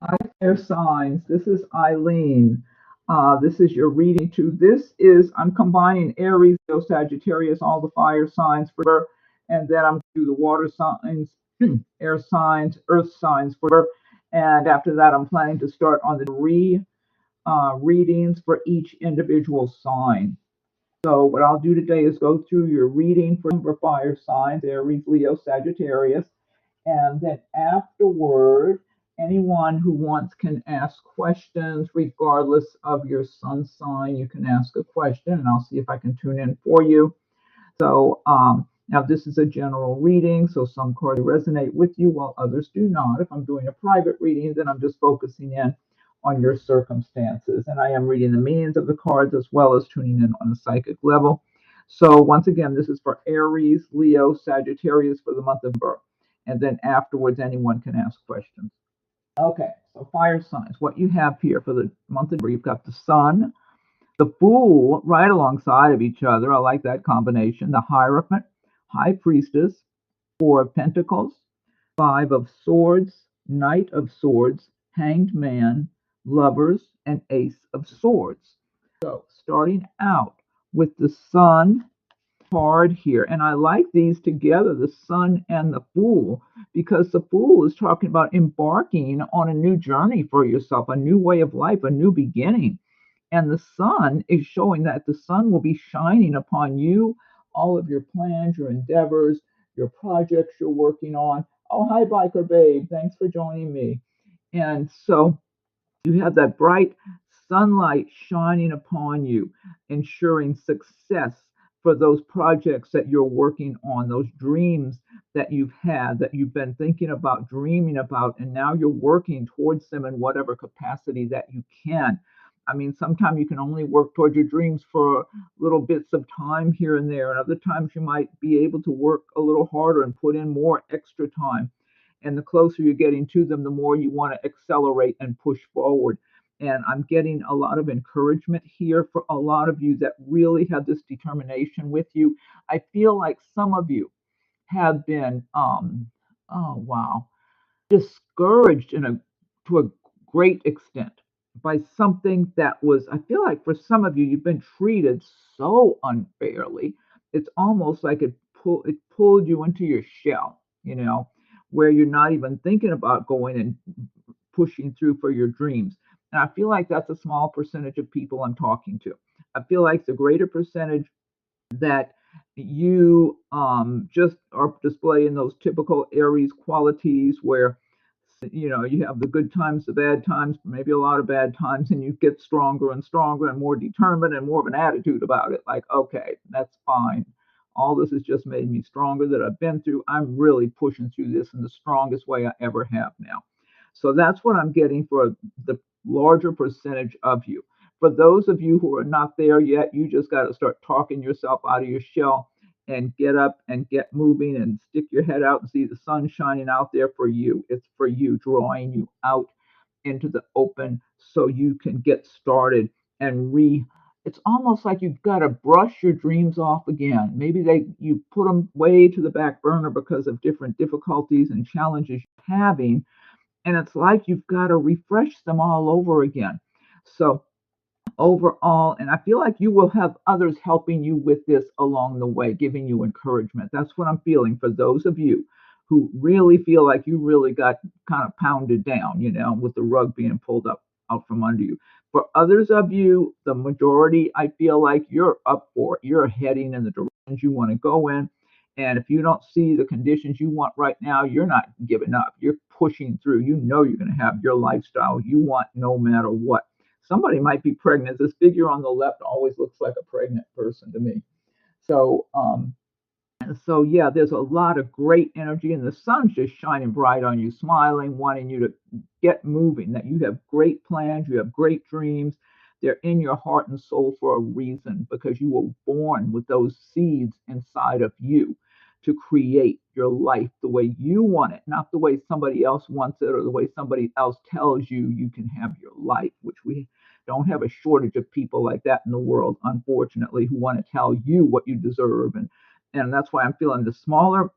Hi there, signs. This is Eileen. This is your reading too. This is, I'm combining Aries, Leo, Sagittarius, all the fire signs for, and then I'm do the water signs, air signs, earth signs for, and after that, I'm planning to start on the readings for each individual sign. So what I'll do today is go through your reading for fire signs, Aries, Leo, Sagittarius, and then afterward, anyone who wants can ask questions regardless of your sun sign. You can ask a question, and I'll see if I can tune in for you. So now this is a general reading, so some cards resonate with you while others do not. If I'm doing a private reading, then I'm just focusing in on your circumstances. And I am reading the meanings of the cards as well as tuning in on a psychic level. So once again, this is for Aries, Leo, Sagittarius for the month of birth. And then afterwards, anyone can ask questions. Okay, so fire signs. What you have here for the month of birth, you've got the sun, the Fool right alongside of each other. I like that combination. The Hierophant, High Priestess, Four of Pentacles, Five of Swords, Knight of Swords, Hanged Man, Lovers, and Ace of Swords. So starting out with the Sun card here, and I like these together, the Sun and the Fool, because the Fool is talking about embarking on a new journey for yourself, a new way of life, a new beginning. And the sun is showing that the sun will be shining upon you, all of your plans, your endeavors, your projects you're working on. Oh, hi, Biker Babe. Thanks for joining me. And so you have that bright sunlight shining upon you, ensuring success for those projects that you're working on, those dreams that you've had, that you've been thinking about, dreaming about, and now you're working towards them in whatever capacity that you can. I mean, sometimes you can only work towards your dreams for little bits of time here and there, and other times you might be able to work a little harder and put in more extra time. And the closer you're getting to them, the more you want to accelerate and push forward. And I'm getting a lot of encouragement here for a lot of you that really have this determination with you. I feel like some of you have been, oh wow, discouraged to a great extent by something that was, I feel like for some of you, you've been treated so unfairly. It's almost like it pulled you into your shell, where you're not even thinking about going and pushing through for your dreams. And I feel like that's a small percentage of people I'm talking to. I feel like the greater percentage that you just are displaying those typical Aries qualities where you have the good times, the bad times, maybe a lot of bad times, and you get stronger and stronger and more determined and more of an attitude about it. Like, okay, that's fine. All this has just made me stronger that I've been through. I'm really pushing through this in the strongest way I ever have now. So that's what I'm getting for the larger percentage of you. For those of you who are not there yet, you just got to start talking yourself out of your shell and get up and get moving and stick your head out and see the sun shining out there for you. It's for you, drawing you out into the open so you can get started and it's almost like you've got to brush your dreams off again. Maybe you put them way to the back burner because of different difficulties and challenges you're having, and it's like you've got to refresh them all over again. So overall, and I feel like you will have others helping you with this along the way, giving you encouragement. That's what I'm feeling for those of you who really feel like you really got kind of pounded down, with the rug being pulled up out from under you. For others of you, the majority, I feel like you're up for it. You're heading in the directions you want to go in. And if you don't see the conditions you want right now, you're not giving up. You're pushing through. You know you're going to have your lifestyle you want no matter what. Somebody might be pregnant. This figure on the left always looks like a pregnant person to me. So, yeah, there's a lot of great energy, and the sun's just shining bright on you, smiling, wanting you to get moving. That you have great plans, you have great dreams. They're in your heart and soul for a reason because you were born with those seeds inside of you to create your life the way you want it, not the way somebody else wants it or the way somebody else tells you you can have your life, which we don't have a shortage of people like that in the world, unfortunately, who want to tell you what you deserve. And that's why I'm feeling the smaller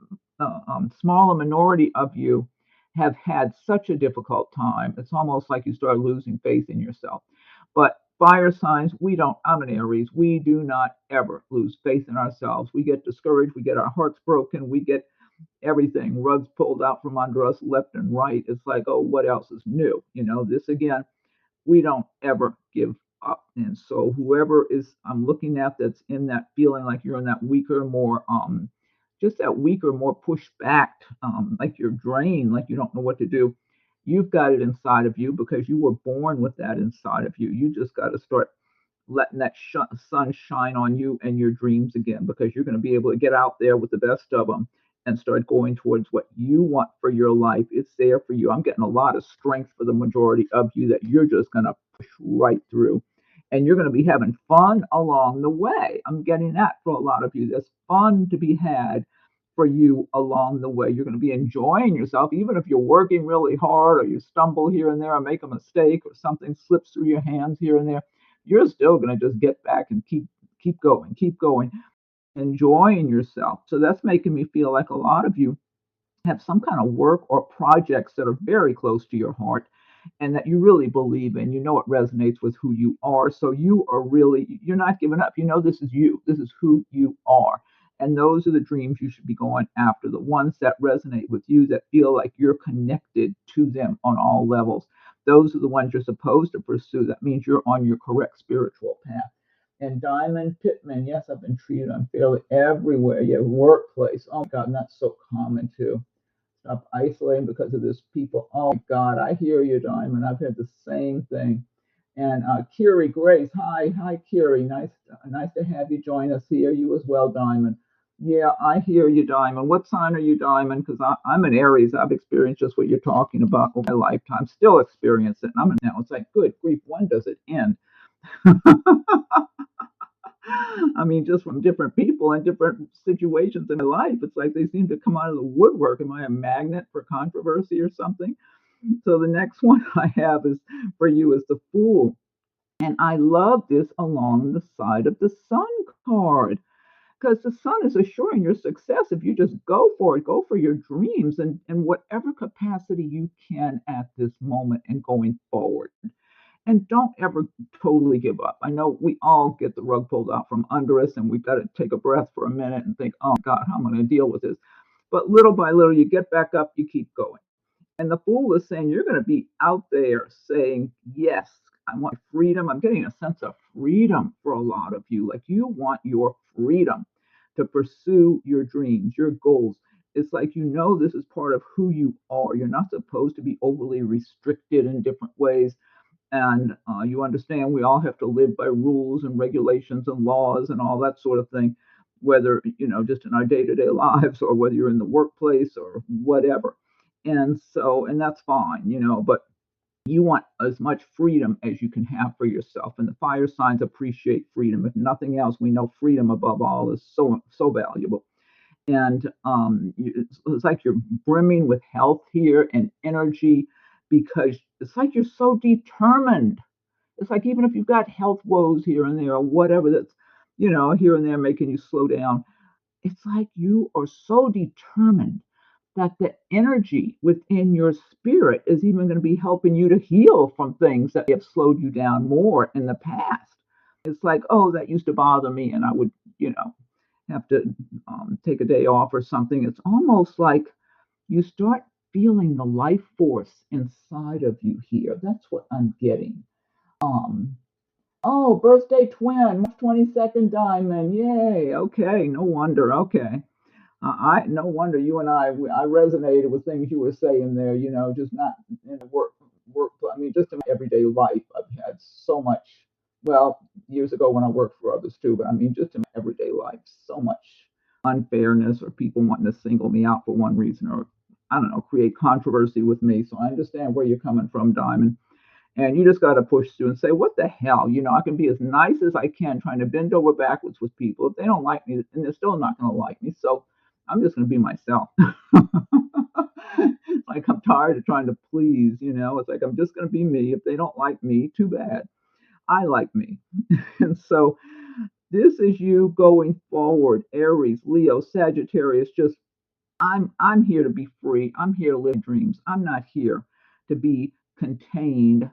minority of you have had such a difficult time. It's almost like you start losing faith in yourself. But fire signs, we don't, I'm an Aries, we do not ever lose faith in ourselves. We get discouraged, we get our hearts broken, we get everything, rugs pulled out from under us left and right. It's like, oh, what else is new? This again, we don't ever give up. And so whoever is I'm looking at that's in that feeling like you're in that weaker, more just that weaker, more pushed back, like you're drained, like you don't know what to do. You've got it inside of you because you were born with that inside of you. You just got to start letting that sun shine on you and your dreams again, because you're going to be able to get out there with the best of them and start going towards what you want for your life. It's there for you. I'm getting a lot of strength for the majority of you that you're just going to push right through. And you're going to be having fun along the way. I'm getting that for a lot of you. There's fun to be had for you along the way. You're going to be enjoying yourself, even if you're working really hard or you stumble here and there or make a mistake or something slips through your hands here and there. You're still going to just get back and keep going, enjoying yourself. So that's making me feel like a lot of you have some kind of work or projects that are very close to your heart and that you really believe in. It resonates with who you are. So you're not giving up. This is you. This is who you are. And those are the dreams you should be going after, the ones that resonate with you, that feel like you're connected to them on all levels. Those are the ones you're supposed to pursue. That means you're on your correct spiritual path. And Diamond Pittman, yes, I've been treated unfairly everywhere. Yeah, workplace. Oh my God, and that's so common too. Stop isolating because of this people. Oh my God, I hear you, Diamond. I've had the same thing. And Kiri Grace, hi, Kiri. Nice to have you join us here. You as well, Diamond. Yeah, I hear you, Diamond. What sign are you, Diamond? Because I'm an Aries. I've experienced just what you're talking about over my lifetime. Still experience it. And I'm now. It's like, good grief, when does it end? I mean, just from different people and different situations in my life, it's like they seem to come out of the woodwork. Am I a magnet for controversy or something? So the next one I have is for you is the Fool. And I love this along the side of the Sun card, because the Sun is assuring your success if you just go for it, go for your dreams and in whatever capacity you can at this moment and going forward. And don't ever totally give up. I know we all get the rug pulled out from under us and we've got to take a breath for a minute and think, oh God, how am I going to deal with this? But little by little, you get back up, you keep going. And the Fool is saying you're going to be out there saying, yes, I want freedom. I'm getting a sense of freedom for a lot of you. Like you want your freedom to pursue your dreams, your goals. It's like this is part of who you are. You're not supposed to be overly restricted in different ways, and you understand we all have to live by rules and regulations and laws and all that sort of thing, whether just in our day-to-day lives or whether you're in the workplace or whatever. And that's fine, but you want as much freedom as you can have for yourself, and the fire signs appreciate freedom. If nothing else, we know freedom above all is so valuable. And it's like you're brimming with health here and energy, because it's like you're so determined. It's like even if you've got health woes here and there or whatever that's here and there making you slow down, it's like you are so determined that the energy within your spirit is even going to be helping you to heal from things that have slowed you down more in the past. It's like, oh, that used to bother me, and I would, have to take a day off or something. It's almost like you start feeling the life force inside of you here. That's what I'm getting. Um, oh, birthday twin, March 22nd diamond. Yay. Okay. No wonder. Okay. I no wonder you and I resonated with things you were saying there. Just not in the work. I mean, just in my everyday life, I've had so much. Well, years ago when I worked for others too, but I mean, just in my everyday life, so much unfairness or people wanting to single me out for one reason or I don't know, create controversy with me. So I understand where you're coming from, Diamond. And you just got to push through and say, what the hell? I can be as nice as I can, trying to bend over backwards with people. If they don't like me, and they're still not going to like me. So I'm just going to be myself. It's like I'm tired of trying to please. It's like I'm just going to be me. If they don't like me, too bad. I like me. And so this is you going forward, Aries, Leo, Sagittarius, just I'm here to be free. I'm here to live dreams. I'm not here to be contained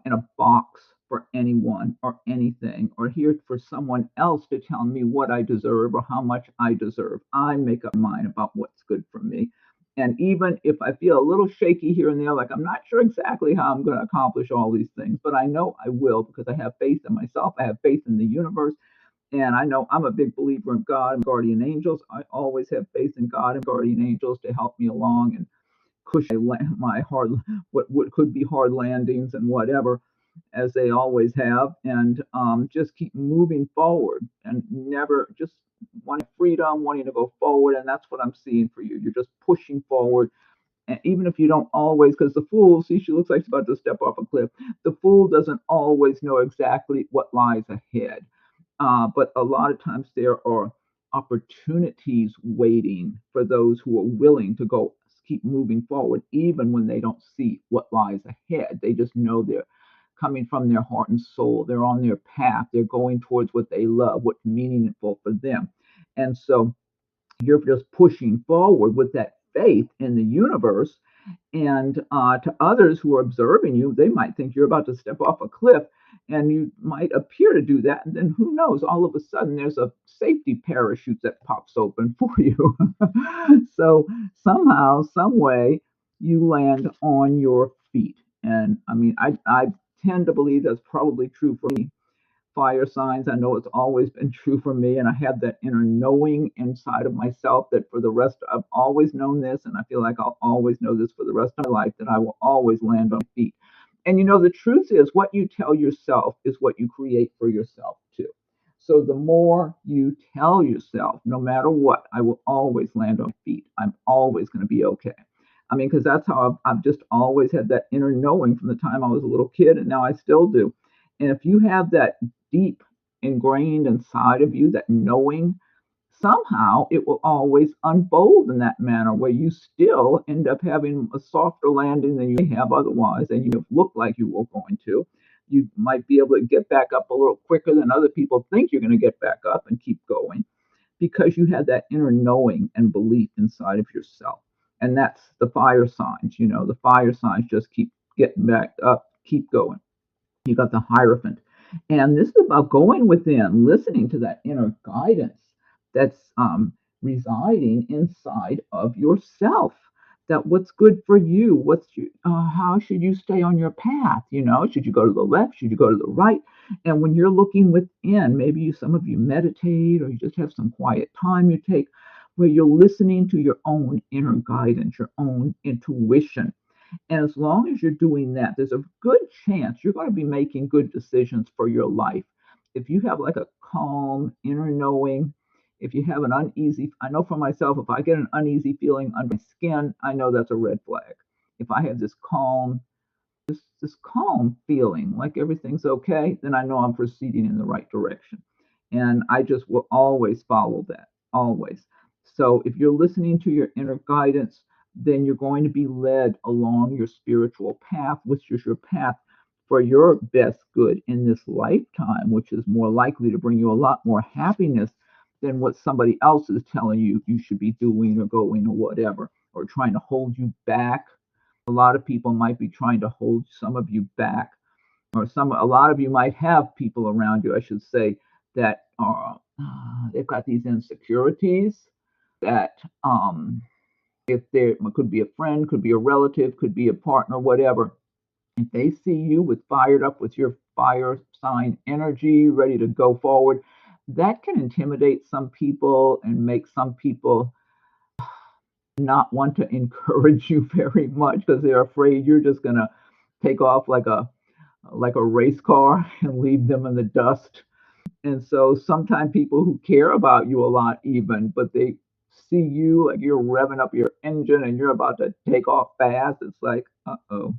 in a box for anyone or anything, or here for someone else to tell me what I deserve or how much I deserve. I make up my mind about what's good for me. And even if I feel a little shaky here and there, like I'm not sure exactly how I'm going to accomplish all these things, but I know I will because I have faith in myself. I have faith in the universe. And I know I'm a big believer in God and guardian angels. I always have faith in God and guardian angels to help me along and cushion my hard, what could be hard landings and whatever, as they always have, and just keep moving forward and never just wanting freedom, wanting to go forward. And that's what I'm seeing for you. You're just pushing forward. And even if you don't always, because the fool, see, she looks like she's about to step off a cliff. The fool doesn't always know exactly what lies ahead. But a lot of times there are opportunities waiting for those who are willing to go keep moving forward, even when they don't see what lies ahead. They just know they're coming from their heart and soul. They're on their path. They're going towards what they love, what's meaningful for them. And so you're just pushing forward with that faith in the universe. And to others who are observing you, they might think you're about to step off a cliff, and you might appear to do that. And then who knows? All of a sudden, there's a safety parachute that pops open for you. So somehow, some way, you land on your feet. And I mean, I tend to believe that's probably true for me fire signs. I know it's always been true for me, and I have that inner knowing inside of myself that for the rest, I've always known this, and I feel like I'll always know this for the rest of my life, that I will always land on my feet. And you know, the truth is, what you tell yourself is what you create for yourself too. So the more you tell yourself, no matter what, I will always land on my feet. I'm always going to be okay. I mean, because that's how I've just always had that inner knowing from the time I was a little kid, and now I still do. And if you have that deep ingrained inside of you, that knowing, somehow it will always unfold in that manner where you still end up having a softer landing than you may have otherwise, and you have looked like you were going to. You might be able to get back up a little quicker than other people think you're going to get back up and keep going because you had that inner knowing and belief inside of yourself. And that's the fire signs. You know, the fire signs just keep getting back up, keep going. You got the Hierophant. And this is about going within, listening to that inner guidance that's residing inside of yourself. That what's good for you, how should you stay on your path? You know, should you go to the left? Should you go to the right? And when you're looking within, maybe some of you meditate or you just have some quiet time you take where you're listening to your own inner guidance, your own intuition, and as long as you're doing that, there's a good chance you're going to be making good decisions for your life. If you have like a calm inner knowing, if you have an uneasy, I know for myself, if I get an uneasy feeling under my skin, I know that's a red flag. If I have this calm feeling like everything's okay, then I know I'm proceeding in the right direction. And I just will always follow that, always. So if you're listening to your inner guidance, then you're going to be led along your spiritual path, which is your path for your best good in this lifetime, which is more likely to bring you a lot more happiness than what somebody else is telling you you should be doing or going or whatever, or trying to hold you back. A lot of people might be trying to hold some of you back, or a lot of you might have people around you, I should say, that are they've got these insecurities that if there could be a friend, could be a relative, could be a partner, whatever. If they see you with fired up with your fire sign energy, ready to go forward, that can intimidate some people and make some people not want to encourage you very much because they're afraid you're just going to take off like a race car and leave them in the dust. And so sometimes people who care about you a lot, even, but they see you like you're revving up your engine and you're about to take off fast, it's like, uh-oh,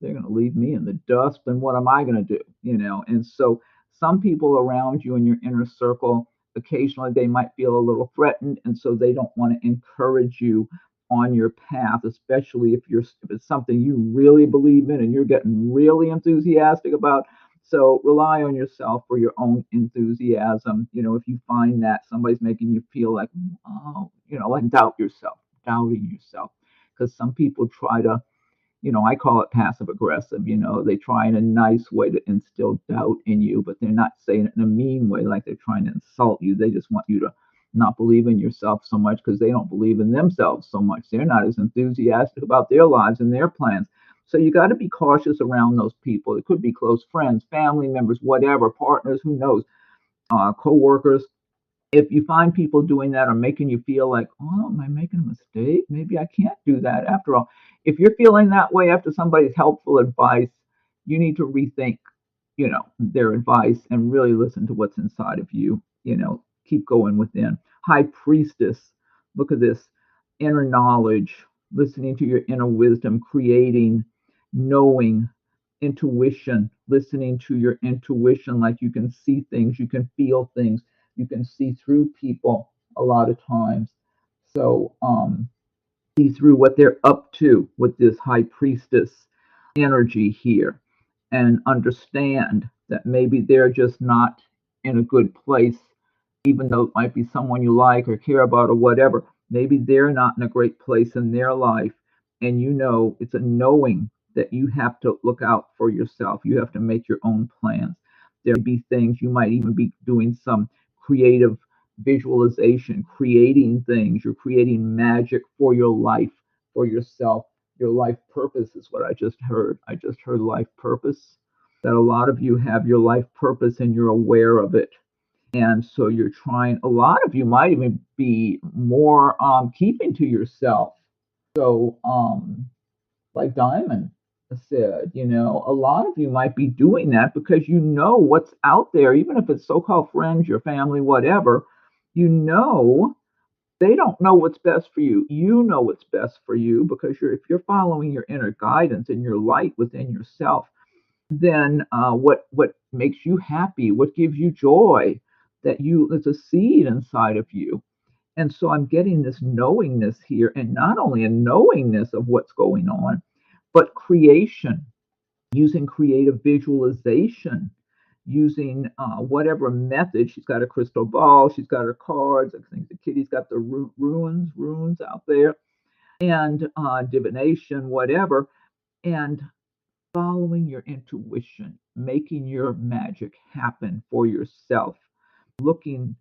they're going to leave me in the dust, then what am I going to do? You know? And so some people around you in your inner circle, occasionally they might feel a little threatened, and so they don't want to encourage you on your path, especially if it's something you really believe in and you're getting really enthusiastic about. So rely on yourself for your own enthusiasm. If you find that somebody's making you feel like, oh, like doubt yourself, doubting yourself. Because some people try to, I call it passive aggressive. They try in a nice way to instill doubt in you, but they're not saying it in a mean way, like they're trying to insult you. They just want you to not believe in yourself so much because they don't believe in themselves so much. They're not as enthusiastic about their lives and their plans. So you got to be cautious around those people. It could be close friends, family members, whatever, partners, who knows, co-workers. If you find people doing that or making you feel like, oh, am I making a mistake? Maybe I can't do that after all. If you're feeling that way after somebody's helpful advice, you need to rethink, their advice and really listen to what's inside of you. Keep going within. High priestess, look at this inner knowledge, listening to your inner wisdom, creating, knowing, intuition, listening to your intuition, like you can see things, you can feel things, you can see through people a lot of times. So, see through what they're up to with this high priestess energy here and understand that maybe they're just not in a good place, even though it might be someone you like or care about or whatever. Maybe they're not in a great place in their life. And it's a knowing that you have to look out for yourself. You have to make your own plans. There may be things you might even be doing some creative visualization, creating things. You're creating magic for your life, for yourself. Your life purpose is what I just heard. I just heard life purpose. That a lot of you have your life purpose and you're aware of it. And so you're trying, a lot of you might even be more keeping to yourself. So, like Diamond said, a lot of you might be doing that because you know what's out there, even if it's so called friends, your family, whatever, you know they don't know what's best for you. You know what's best for you because if you're following your inner guidance and your light within yourself, then what makes you happy, what gives you joy, that it's a seed inside of you. And so I'm getting this knowingness here, and not only a knowingness of what's going on, but creation, using creative visualization, using whatever method. She's got a crystal ball, she's got her cards. I think the kitty's got the runes out there, and divination, whatever, and following your intuition, making your magic happen for yourself, looking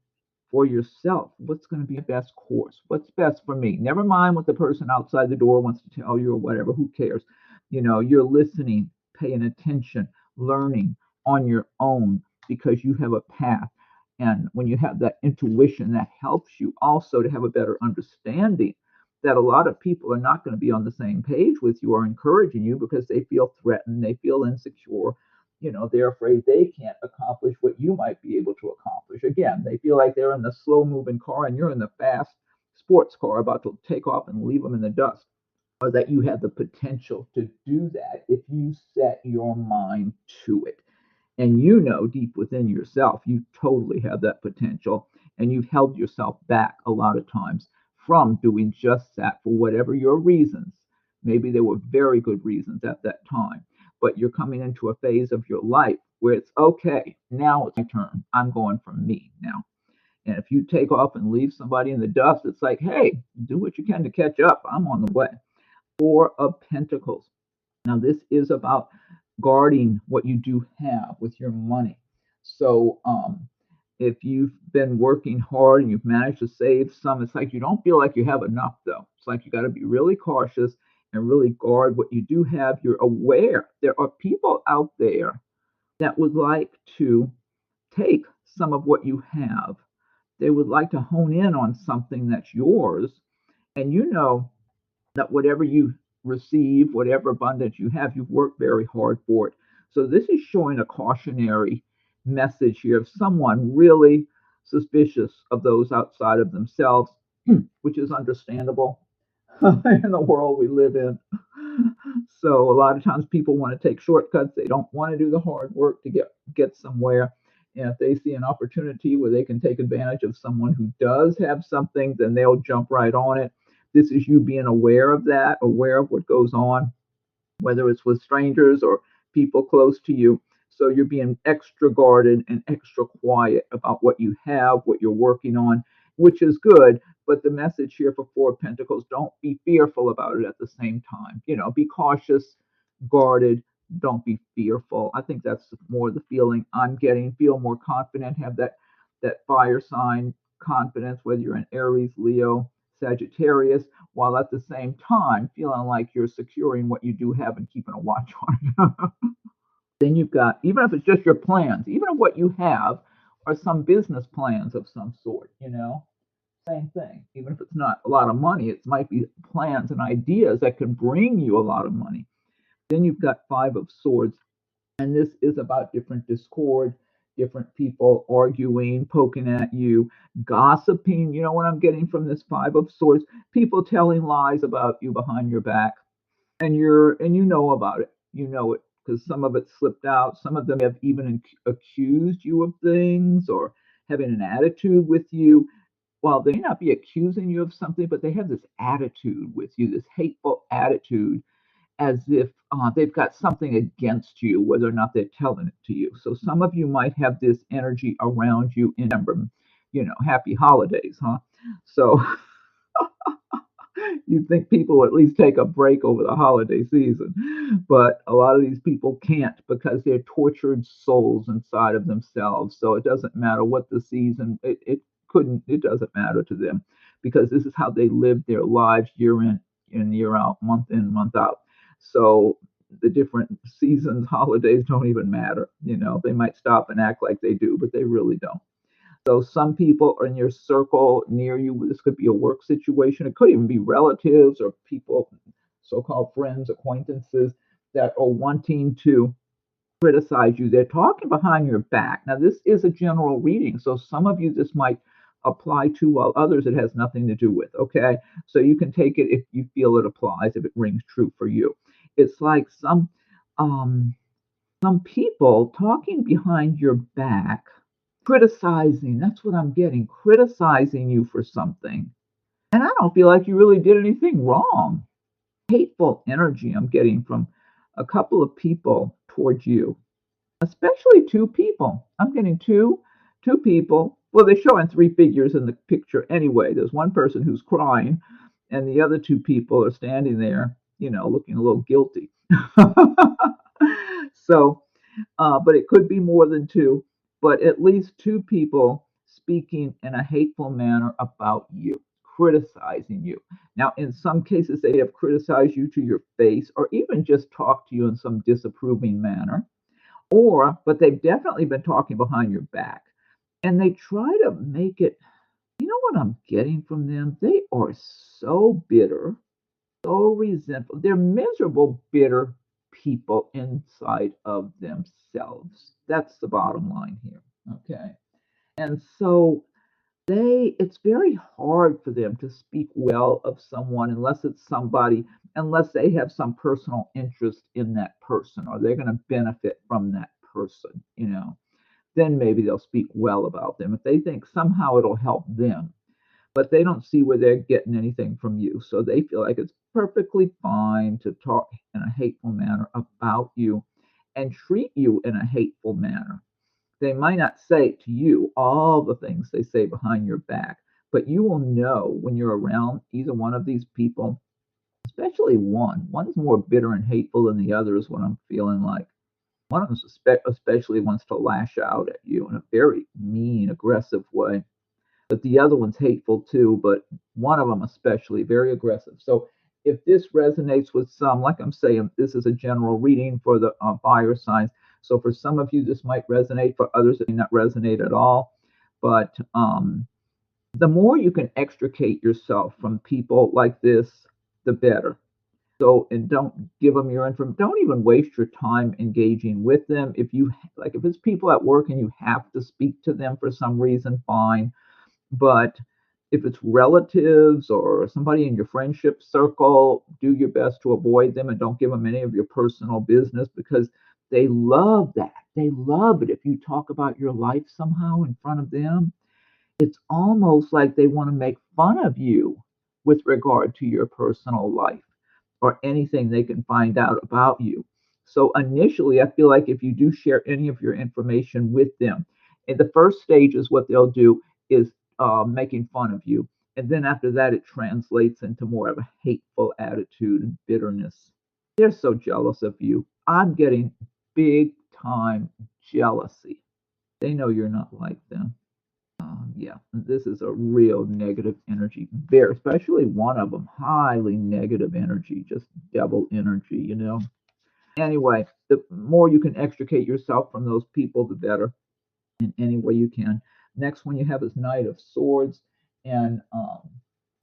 for yourself. What's going to be the best course? What's best for me? Never mind what the person outside the door wants to tell you or whatever. Who cares? You're listening, paying attention, learning on your own because you have a path. And when you have that intuition, that helps you also to have a better understanding that a lot of people are not going to be on the same page with you or encouraging you because they feel threatened, they feel insecure. They're afraid they can't accomplish what you might be able to accomplish. Again, they feel like they're in the slow moving car and you're in the fast sports car about to take off and leave them in the dust. Or that you have the potential to do that if you set your mind to it. And deep within yourself, you totally have that potential. And you've held yourself back a lot of times from doing just that for whatever your reasons. Maybe there were very good reasons at that time, but you're coming into a phase of your life where it's okay. Now it's my turn. I'm going for me now. And if you take off and leave somebody in the dust, it's like, hey, do what you can to catch up. I'm on the way. Four of Pentacles. Now, this is about guarding what you do have with your money. So, if you've been working hard and you've managed to save some, it's like you don't feel like you have enough, though. It's like you got to be really cautious and really guard what you do have. You're aware there are people out there that would like to take some of what you have. They would like to hone in on something that's yours. And that whatever you receive, whatever abundance you have, you've worked very hard for it. So this is showing a cautionary message here of someone really suspicious of those outside of themselves, which is understandable in the world we live in. So a lot of times people want to take shortcuts. They don't want to do the hard work to get somewhere. And if they see an opportunity where they can take advantage of someone who does have something, then they'll jump right on it. This is you being aware of that, aware of what goes on, whether it's with strangers or people close to you. So you're being extra guarded and extra quiet about what you have, what you're working on, which is good. But the message here for Four of Pentacles, don't be fearful about it at the same time. Be cautious, guarded, don't be fearful. I think that's more the feeling I'm getting. Feel more confident, have that fire sign confidence, whether you're an Aries, Leo, Sagittarius, while at the same time feeling like you're securing what you do have and keeping a watch on it. Then you've got, even if it's just your plans, even if what you have are some business plans of some sort, same thing. Even if it's not a lot of money, it might be plans and ideas that can bring you a lot of money. Then you've got Five of Swords, and this is about different discord, different people arguing, poking at you, gossiping. You know what I'm getting from this Five of Swords? People telling lies about you behind your back, and you know about it. You know it because some of it slipped out. Some of them have even accused you of things or having an attitude with you. Well, they may not be accusing you of something, but they have this attitude with you, this hateful attitude, as if they've got something against you, whether or not they're telling it to you. So some of you might have this energy around you in December. Happy holidays, huh? So you'd think people would at least take a break over the holiday season. But a lot of these people can't because they're tortured souls inside of themselves. So it doesn't matter what the season, it doesn't matter to them because this is how they live their lives year in and year out, month in, month out. So the different seasons, holidays don't even matter. They might stop and act like they do, but they really don't. So some people are in your circle near you. This could be a work situation. It could even be relatives or people, so-called friends, acquaintances that are wanting to criticize you. They're talking behind your back. Now, this is a general reading, so some of you this might apply to, while others it has nothing to do with. Okay, so you can take it if you feel it applies, if it rings true for you. It's like um, some people talking behind your back criticizing. That's what I'm getting. Criticizing you for something. And I don't feel like you really did anything wrong. Hateful energy I'm getting from a couple of people towards you, especially two people. I'm getting two people. Well, they're showing three figures in the picture anyway. There's one person who's crying, and the other two people are standing there, looking a little guilty. So but it could be more than two, but at least two people speaking in a hateful manner about you, criticizing you. Now, in some cases, they have criticized you to your face or even just talked to you in some disapproving manner, but they've definitely been talking behind your back. And they try to make it, you know what I'm getting from them? They are so bitter, so resentful. They're miserable, bitter people inside of themselves. That's the bottom line here. Okay. And so it's very hard for them to speak well of someone unless they have some personal interest in that person or they're going to benefit from that person. Then maybe they'll speak well about them if they think somehow it'll help them, but they don't see where they're getting anything from you. So they feel like it's perfectly fine to talk in a hateful manner about you and treat you in a hateful manner. They might not say to you all the things they say behind your back, but you will know when you're around either one of these people, especially one. One's more bitter and hateful than the other, is what I'm feeling like. One of them especially wants to lash out at you in a very mean, aggressive way, but the other one's hateful too, but one of them especially very aggressive. So if this resonates with some, like I'm saying, this is a general reading for the fire signs. So for some of you, this might resonate. For others, it may not resonate at all. But the more you can extricate yourself from people like this, the better. So, and don't give them your information. Don't even waste your time engaging with them. If it's people at work and you have to speak to them for some reason, fine. But if it's relatives or somebody in your friendship circle, do your best to avoid them and don't give them any of your personal business because they love that. They love it if you talk about your life somehow in front of them. It's almost like they want to make fun of you with regard to your personal life or anything they can find out about you. So initially, I feel like if you do share any of your information with them, in the first stage is what they'll do is making fun of you. And then after that, it translates into more of a hateful attitude and bitterness. They're so jealous of you. I'm getting big time jealousy. They know you're not like them. Yeah, this is a real negative energy. Very, especially one of them, highly negative energy, just devil energy, you know. Anyway, the more you can extricate yourself from those people, the better in any way you can. Next one you have is Knight of Swords. And,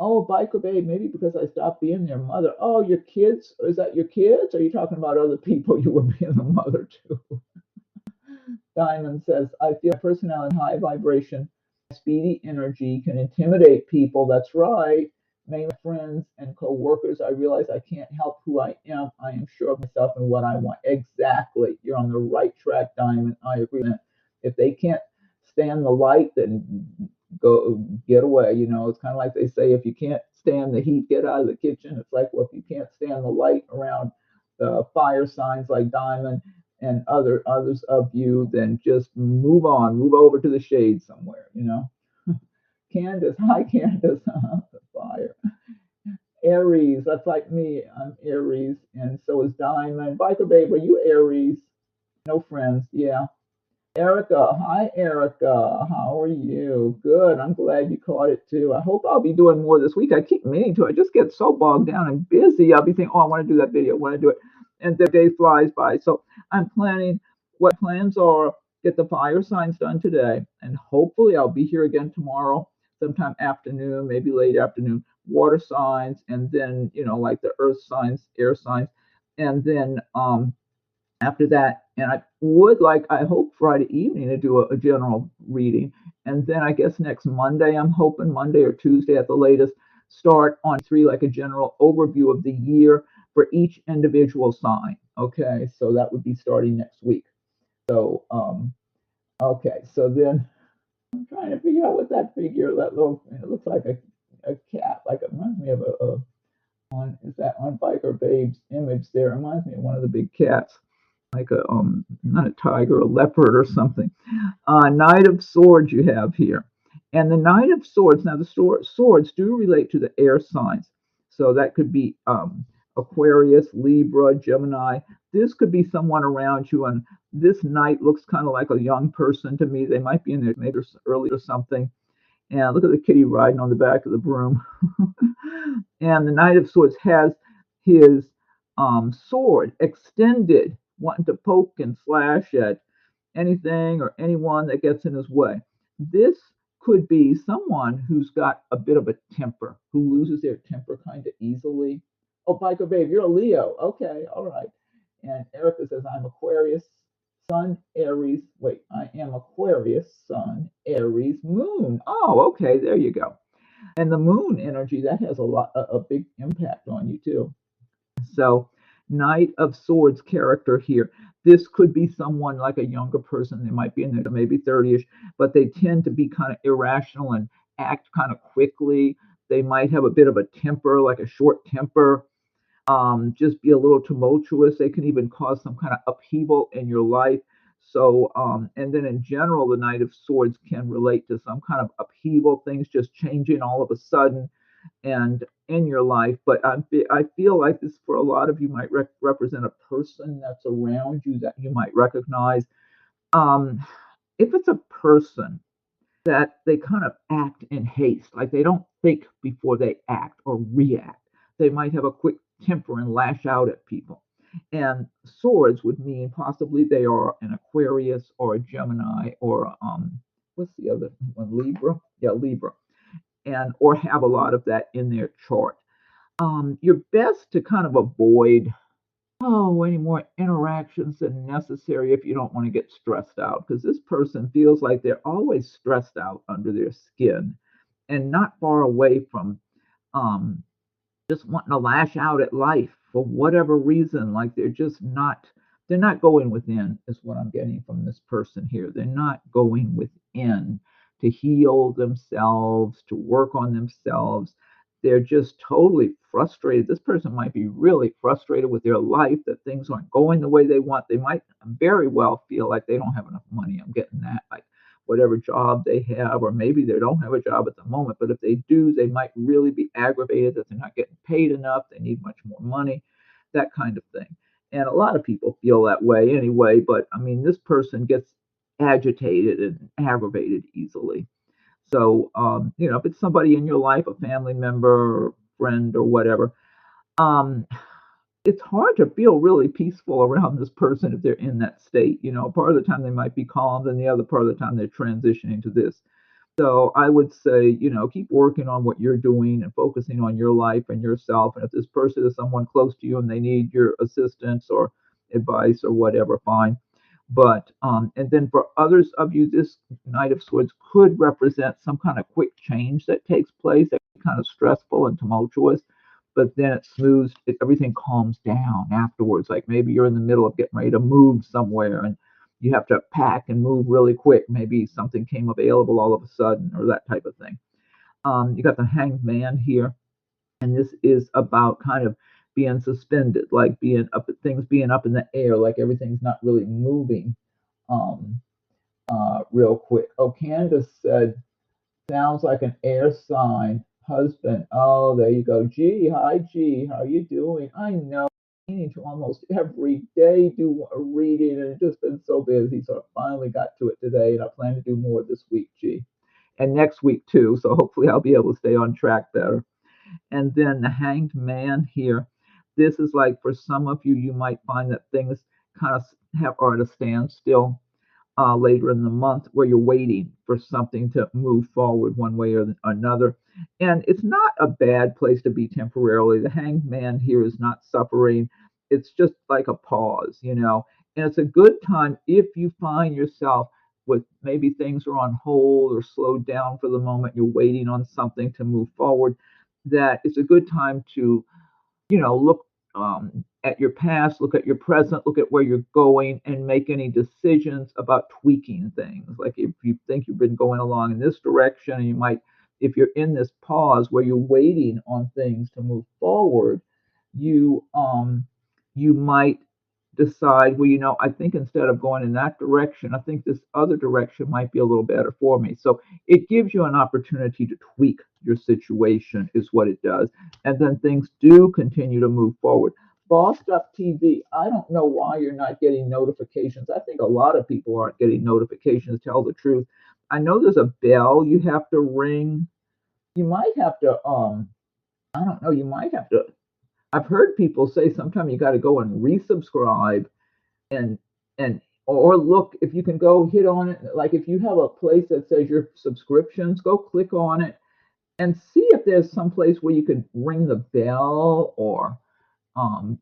oh, Biker Babe, maybe because I stopped being their mother. Oh, your kids? Is that your kids? Or are you talking about other people you were being the mother to? Diamond says, I feel my personality high vibration, speedy energy can intimidate people. That's right. Many friends and co-workers, I realize I can't help who I am. I am sure of myself and what I want. Exactly. You're on the right track, Diamond. I agree. If they can't stand the light, then go get away. You know, it's kind of like they say, if you can't stand the heat, get out of the kitchen. It's like, well, if you can't stand the light around fire signs like Diamond, and others of you, then just move on, move over to the shade somewhere, you know. Candace, hi Candace, fire. Aries, that's like me. I'm Aries, and so is Diamond. Biker Babe, are you Aries? No friends, yeah. Erica, hi Erica, how are you? Good, I'm glad you caught it too. I hope I'll be doing more this week. I keep meaning to. I just get so bogged down and busy. I'll be thinking, oh, I want to do that video, I want to do it, and the day flies by. So I'm planning. What plans are? Get the fire signs done today, and hopefully I'll be here again tomorrow, sometime afternoon, maybe late afternoon. Water signs, and then like the earth signs, air signs, and then after that, and I would like, I hope Friday evening to do a general reading. And then I guess next Monday, I'm hoping Monday or Tuesday at the latest, start on three, like a general overview of the year for each individual sign. Okay, so that would be starting next week. So, okay, so then I'm trying to figure out what that figure, that little, it looks like a cat, like it reminds me of on, is that on Biker Babe's image there? It reminds me of one of the big cats, like a not a tiger, a leopard or something. Knight of Swords you have here, and the Knight of Swords. Now the swords do relate to the air signs, so that could be Aquarius, Libra, Gemini. This could be someone around you, and this knight looks kind of like a young person to me. They might be in their maybe early or something. And look at the kitty riding on the back of the broom. And the Knight of Swords has his sword extended, wanting to poke and slash at anything or anyone that gets in his way. This could be someone who's got a bit of a temper, who loses their temper kind of easily. Oh, Biker Babe, you're a Leo. Okay, all right. And Erica says, I'm Aquarius, Sun, Aries. Wait, I am Aquarius, Sun, Aries, Moon. Oh, okay, there you go. And the moon energy, that has a big impact on you too. So, Knight of Swords character here. This could be someone like a younger person. They might be in their maybe 30ish, but they tend to be kind of irrational and act kind of quickly. They might have a bit of a temper, like a short temper, just be a little tumultuous. They can even cause some kind of upheaval in your life. So, and then in general, the Knight of Swords can relate to some kind of upheaval, things just changing all of a sudden and in your life. But I feel like this for a lot of you might represent a person that's around you that you might recognize. Um, if it's a person that they kind of act in haste, like they don't think before they act or react, they might have a quick temper and lash out at people. And swords would mean possibly they are an Aquarius or a Gemini or what's the other one? Libra? Yeah, Libra, and or have a lot of that in their chart. You're best to kind of avoid any more interactions than necessary if you don't want to get stressed out, because this person feels like they're always stressed out under their skin and not far away from um, just wanting to lash out at life for whatever reason. Like they're not going within, is what I'm getting from this person here. They're not going within to heal themselves, to work on themselves. they're just totally frustrated. This person might be really frustrated with their life, that things aren't going the way they want. They might very well feel like they don't have enough money. I'm getting that, like whatever job they have, or maybe they don't have a job at the moment, but if they do, they might really be aggravated that they're not getting paid enough. They need much more money, that kind of thing. And a lot of people feel that way anyway, but I mean, this person gets agitated and aggravated easily. So, if it's somebody in your life, a family member, or friend, or whatever, um, it's hard to feel really peaceful around this person if they're in that state. Part of the time they might be calm, and the other part of the time they're transitioning to this. So I would say, keep working on what you're doing and focusing on your life and yourself. And if this person is someone close to you and they need your assistance or advice or whatever, fine. But and then for others of you, this Knight of Swords could represent some kind of quick change that takes place, that kind of stressful and tumultuous, but then it smooths, everything calms down afterwards. Like maybe you're in the middle of getting ready to move somewhere and you have to pack and move really quick. Maybe something came available all of a sudden, or that type of thing. You got the Hanged Man here, and this is about kind of being suspended, like being up, things being up in the air, like everything's not really moving um, real quick. Oh, Candace said, sounds like an air sign. Husband. Oh, there you go. G, hi G. How are you doing? I know. I need to almost every day do a reading, and it's just been so busy. So I finally got to it today, and I plan to do more this week, G, and next week too. So hopefully I'll be able to stay on track better. And then the Hanged Man here. This is like for some of you, you might find that things kind of are at a standstill later in the month, where you're waiting for something to move forward one way or another. And it's not a bad place to be temporarily. The Hanged Man here is not suffering. It's just like a pause. And it's a good time if you find yourself with maybe things are on hold or slowed down for the moment, you're waiting on something to move forward, that it's a good time to look at your past, look at your present, look at where you're going, and make any decisions about tweaking things. Like if you think you've been going along in this direction, and you might, if you're in this pause where you're waiting on things to move forward, you might decide, well, I think instead of going in that direction, I think this other direction might be a little better for me. So it gives you an opportunity to tweak your situation, is what it does. And then things do continue to move forward. Bossed Up TV, I don't know why you're not getting notifications. I think a lot of people aren't getting notifications, to tell the truth. I know there's a bell you have to ring. You might have to, I don't know, you might have to. I've heard people say sometimes you got to go and resubscribe, and and or look if you can go hit on it. Like if you have a place that says your subscriptions, go click on it and see if there's some place where you could ring the bell, or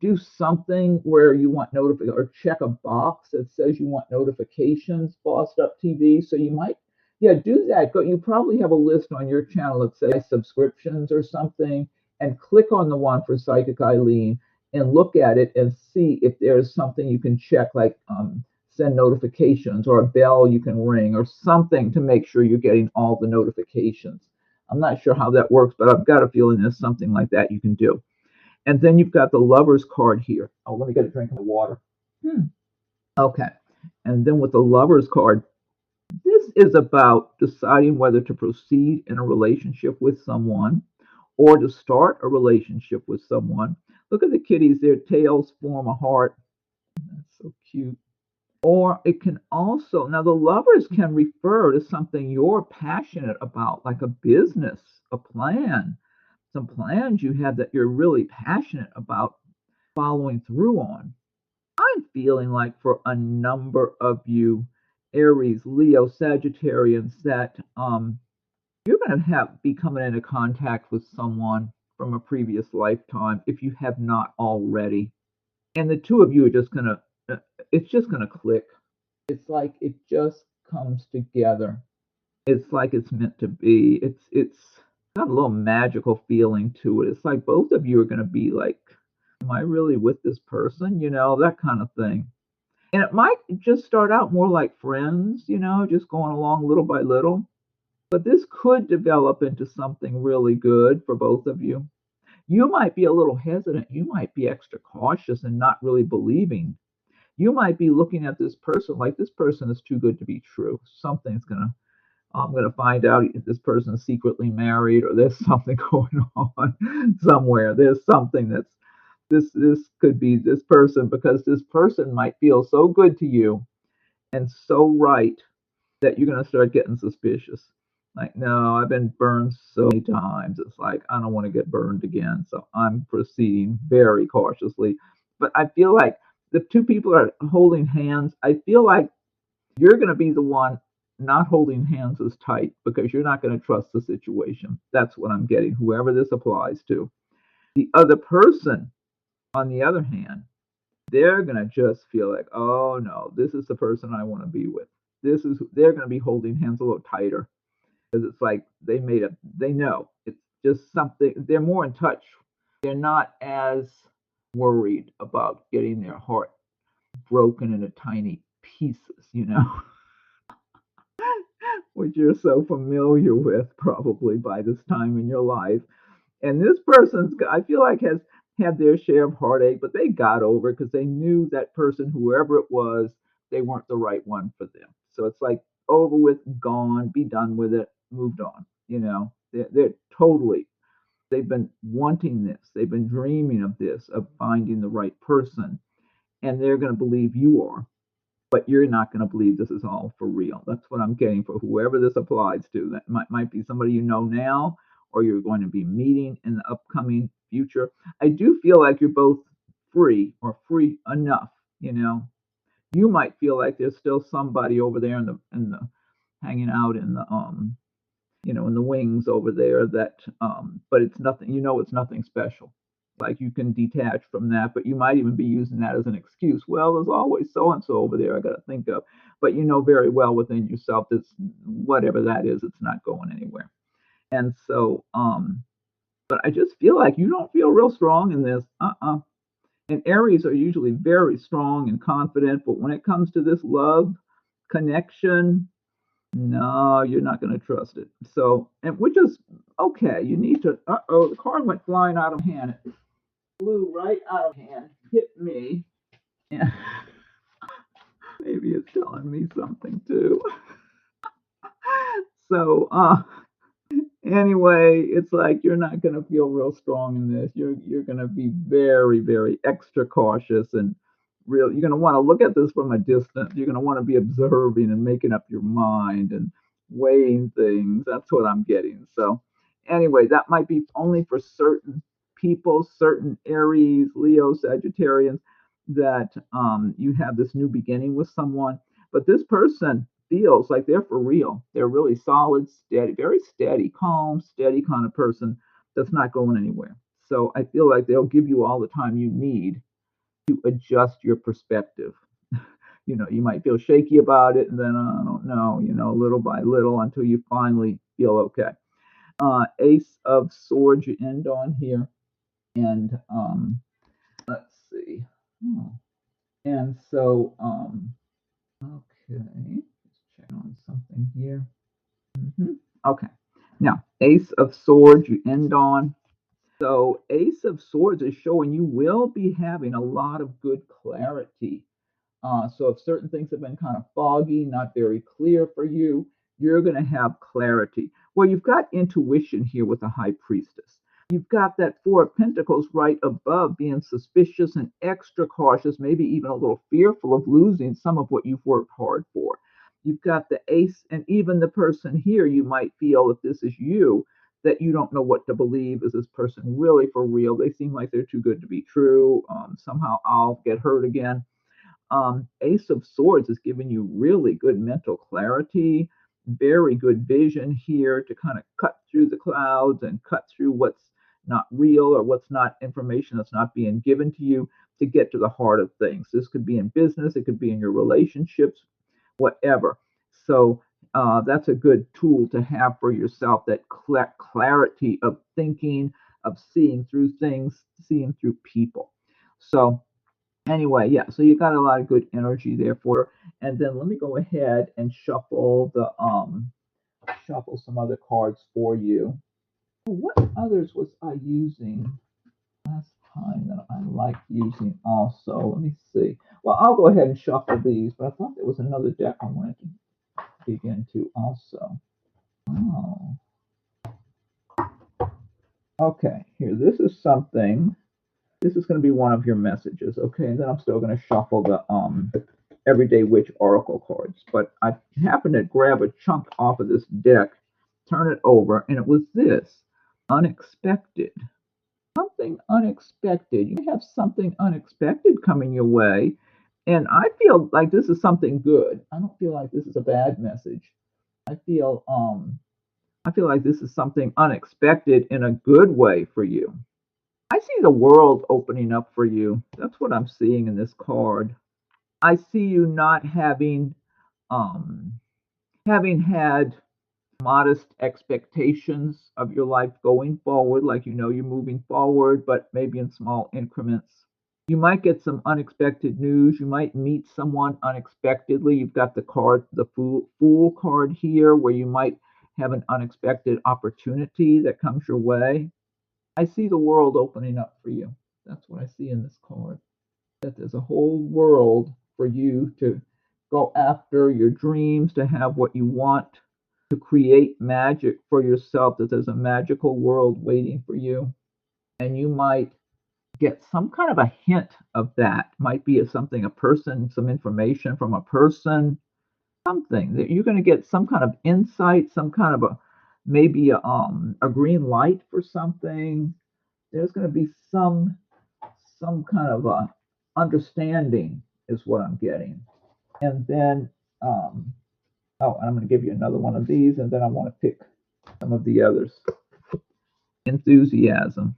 do something where you want notification, or check a box that says you want notifications, Bossed Up TV. So you might, yeah, do that. Go, you probably have a list on your channel that says subscriptions or something, and click on the one for Psychic Eileen and look at it and see if there's something you can check, like send notifications, or a bell you can ring, or something to make sure you're getting all the notifications. I'm not sure how that works, but I've got a feeling there's something like that you can do. And then you've got the Lover's card here. Oh, let me get a drink of water. Okay. And then with the Lover's card, this is about deciding whether to proceed in a relationship with someone, or to start a relationship with someone. Look at the kitties, their tails form a heart. That's so cute. Or it can also, now the Lovers can refer to something you're passionate about, like a business, a plan, some plans you have that you're really passionate about following through on. I'm feeling like for a number of you, Aries, Leo, Sagittarians, that you're going to have be coming into contact with someone from a previous lifetime, if you have not already. And the two of you are just going to, it's just going to click. It's like it just comes together. It's like it's meant to be. It's got a little magical feeling to it. It's like both of you are going to be like, am I really with this person? That kind of thing. And it might just start out more like friends, just going along little by little. But this could develop into something really good for both of you. You might be a little hesitant. You might be extra cautious and not really believing. You might be looking at this person like this person is too good to be true. Something's gonna I'm gonna find out if this person is secretly married or there's something going on somewhere. There's something that's this could be this person because this person might feel so good to you and so right that you're going to start getting suspicious. Like, no, I've been burned so many times. It's like, I don't want to get burned again. So I'm proceeding very cautiously. But I feel like the two people are holding hands. I feel like you're going to be the one not holding hands as tight because you're not going to trust the situation. That's what I'm getting, whoever this applies to. The other person, on the other hand, they're going to just feel like, oh no, this is the person I want to be with. They're going to be holding hands a little tighter because it's like they know it's just something, they're more in touch. They're not as worried about getting their heart broken into tiny pieces, which you're so familiar with probably by this time in your life. And this person's, I feel like, has had their share of heartache, but they got over it because they knew that person, whoever it was, they weren't the right one for them. So it's like over with, gone, be done with it, moved on. They're totally, they've been wanting this, they've been dreaming of this, of finding the right person, and they're going to believe you are, but you're not going to believe this is all for real. That's what I'm getting for whoever this applies to. That might be somebody you know now, or you're going to be meeting in the upcoming future. I do feel like you're both free or free enough. You know, you might feel like there's still somebody over there in the hanging out in the in the wings over there that but it's nothing, it's nothing special. Like you can detach from that, but you might even be using that as an excuse. Well, there's always so and so over there I got to think of, but you know very well within yourself that whatever that is, it's not going anywhere. And so but I just feel like you don't feel real strong in this. And Aries are usually very strong and confident, but when it comes to this love connection, no, you're not going to trust it. So, and which is okay. You need to. The card went flying out of hand. It flew right out of hand, hit me. Yeah, maybe it's telling me something too. So, anyway, it's like you're not going to feel real strong in this. You're going to be very, very extra cautious and real. You're going to want to look at this from a distance. You're going to want to be observing and making up your mind and weighing things. That's what I'm getting. So, anyway, that might be only for certain people, certain Aries, Leo, Sagittarians, that you have this new beginning with someone. But this person feels like they're for real. They're really solid, steady, very steady, calm, steady kind of person that's not going anywhere. So I feel like they'll give you all the time you need to adjust your perspective. You might feel shaky about it, and then I don't know, little by little until you finally feel okay. Ace of Swords, you end on here, and let's see. Oh. And so, okay, let's check on something here. Okay. Now, Ace of Swords, you end on. So, Ace of Swords is showing you will be having a lot of good clarity. So, if certain things have been kind of foggy, not very clear for you, you're going to have clarity. Well, you've got intuition here with the High Priestess. You've got that Four of Pentacles right above, being suspicious and extra cautious, maybe even a little fearful of losing some of what you've worked hard for. You've got the Ace, and even the person here, you might feel if this is you, that you don't know what to believe. Is this person really for real? They seem like they're too good to be true. Somehow I'll get hurt again. Ace of Swords is giving you really good mental clarity, very good vision here to kind of cut through the clouds and cut through what's not real or what's not information that's not being given to you to get to the heart of things. This could be in business, it could be in your relationships, whatever. So that's a good tool to have for yourself, that clarity of thinking, of seeing through things, seeing through people. So anyway, yeah, so you got a lot of good energy there for her. And then let me go ahead and shuffle shuffle some other cards for you. What others was I using last time that I liked using also? Let me see. Well, I'll go ahead and shuffle these, but I thought there was another deck I wanted to dig into also. Oh, okay. Here, this is something. This is going to be one of your messages, okay? And then I'm still going to shuffle the Everyday Witch Oracle cards. But I happened to grab a chunk off of this deck, turn it over, and it was this: unexpected. Something unexpected. You have something unexpected coming your way. And I feel like this is something good. I don't feel like this is a bad message. I feel I feel like this is something unexpected in a good way for you. I see the world opening up for you. That's what I'm seeing in this card. I see you not um having had modest expectations of your life going forward, like you know you're moving forward, but maybe in small increments. You might get some unexpected news. You might meet someone unexpectedly. You've got the card, the fool card here, where you might have an unexpected opportunity that comes your way. I see the world opening up for you. That's what I see in this card. That there's a whole world for you to go after your dreams, to have what you want, to create magic for yourself, that there's a magical world waiting for you. And you might get some kind of a hint of that. Might be something, a person, some information from a person, something that you're going to get some kind of insight, some kind of a maybe a green light for something. There's going to be some kind of a understanding is what I'm getting. And then oh, and I'm going to give you another one of these, and then I want to pick some of the others. Enthusiasm.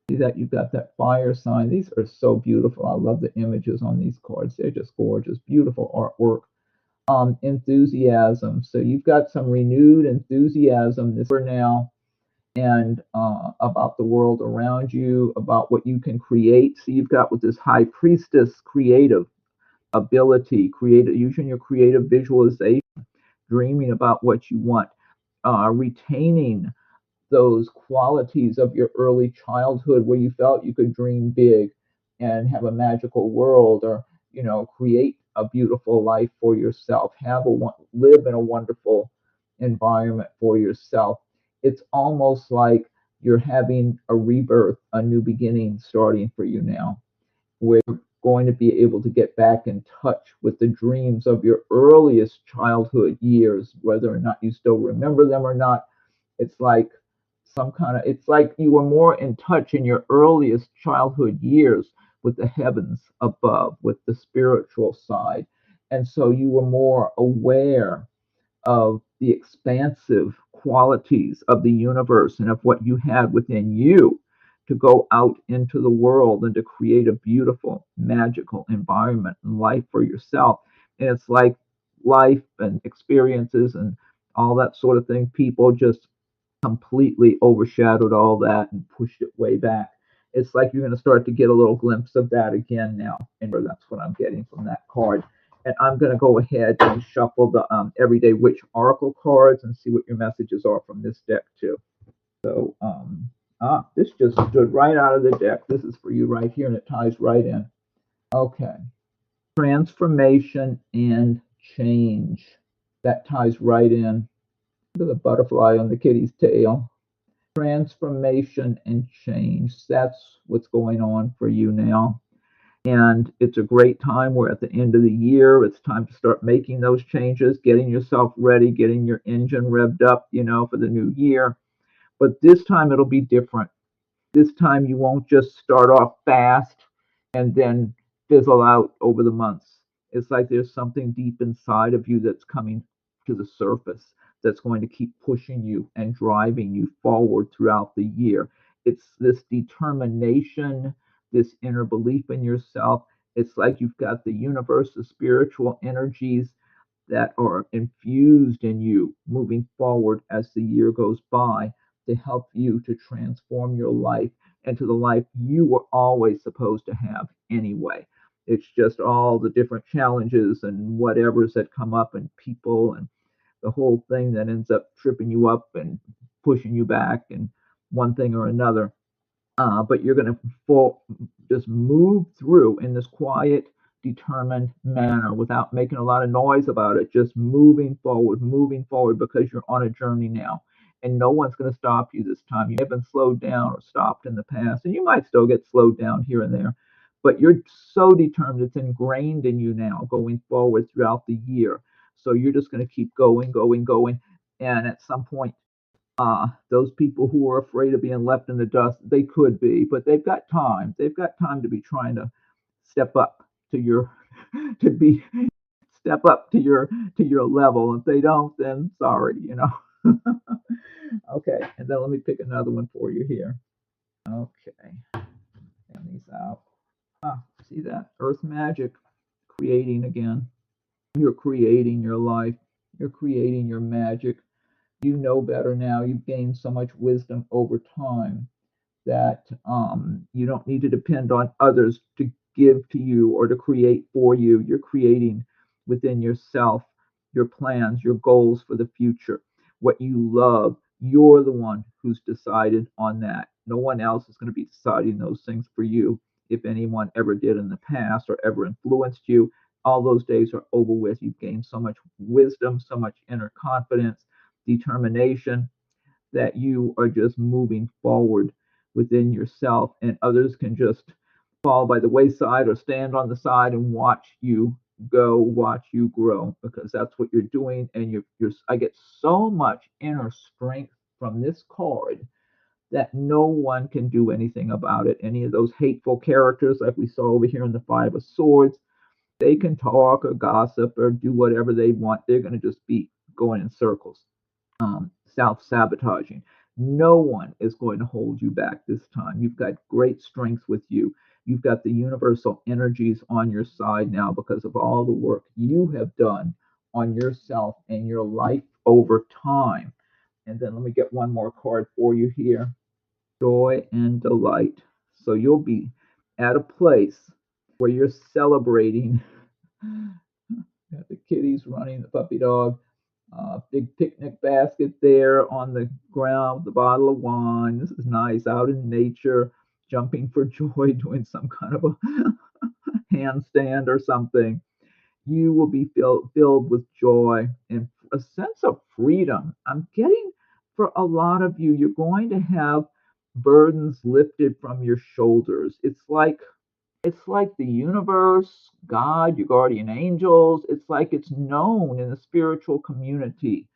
See that you've got that fire sign. These are so beautiful. I love the images on these cards. They're just gorgeous, beautiful artwork. Enthusiasm. So you've got some renewed enthusiasm this year now, and about the world around you, about what you can create. So you've got with this high priestess creative ability, creative using your creative visualization, dreaming about what you want, retaining those qualities of your early childhood where you felt you could dream big and have a magical world, or create a beautiful life for yourself, live in a wonderful environment for yourself. It's almost like you're having a rebirth, a new beginning starting for you now, where you're going to be able to get back in touch with the dreams of your earliest childhood years, whether or not you still remember them or not. It's like it's like you were more in touch in your earliest childhood years with the heavens above, with the spiritual side. And so you were more aware of the expansive qualities of the universe and of what you had within you to go out into the world and to create a beautiful, magical environment and life for yourself. And it's like life and experiences and all that sort of thing, people just completely overshadowed all that and pushed it way back. It's like you're going to start to get a little glimpse of that again now. And that's what I'm getting from that card. And I'm going to go ahead and shuffle the Everyday Witch Oracle cards and see what your messages are from this deck, too. So, this just stood right out of the deck. This is for you right here, and it ties right in. Okay. Transformation and change. That ties right in. Look at the butterfly on the kitty's tail. Transformation and change. That's what's going on for you now. And it's a great time. We're at the end of the year. It's time to start making those changes, getting yourself ready, getting your engine revved up, for the new year. But this time it'll be different. This time you won't just start off fast and then fizzle out over the months. It's like there's something deep inside of you that's coming to the surface that's going to keep pushing you and driving you forward throughout the year. It's this determination, this inner belief in yourself. It's like you've got the universe, the spiritual energies that are infused in you moving forward as the year goes by to help you to transform your life into the life you were always supposed to have anyway. It's just all the different challenges and whatevers that come up and people and the whole thing that ends up tripping you up and pushing you back and one thing or another. But you're going to just move through in this quiet, determined manner without making a lot of noise about it, just moving forward because you're on a journey now. And no one's going to stop you this time. You may have been slowed down or stopped in the past, and you might still get slowed down here and there, but you're so determined, it's ingrained in you now going forward throughout the year. So you're just going to keep going, going, going. And at some point, those people who are afraid of being left in the dust, they could be, but they've got time. They've got time to be trying to step up to your to be step up to your level. If they don't, then sorry, you know. Okay, and then let me pick another one for you here. Okay, and these out. See that? Earth magic, creating again. You're creating your life. You're creating your magic. You know better now. You've gained so much wisdom over time that you don't need to depend on others to give to you or to create for you. You're creating within yourself your plans, your goals for the future, what you love. You're the one who's decided on that. No one else is going to be deciding those things for you. If anyone ever did in the past or ever influenced you, all those days are over with. You've gained so much wisdom, so much inner confidence, determination, that you are just moving forward within yourself, and others can just fall by the wayside or stand on the side and watch you go, watch you grow, because that's what you're doing. And I get so much inner strength from this card that no one can do anything about it. Any of those hateful characters like we saw over here in the Five of Swords, they can talk or gossip or do whatever they want. They're going to just be going in circles, self sabotaging. No one is going to hold you back this time. You've got great strength with you. You've got the universal energies on your side now because of all the work you have done on yourself and your life over time. And then let me get one more card for you here, joy and delight. So you'll be at a place where you're celebrating. Got the kitties running, the puppy dog, big picnic basket there on the ground with a bottle of wine. This is nice, out in nature, jumping for joy, doing some kind of a handstand or something. You will be filled with joy and a sense of freedom. I'm getting, for a lot of you, you're going to have burdens lifted from your shoulders. It's like the universe, God, your guardian angels, it's like it's known in the spiritual community,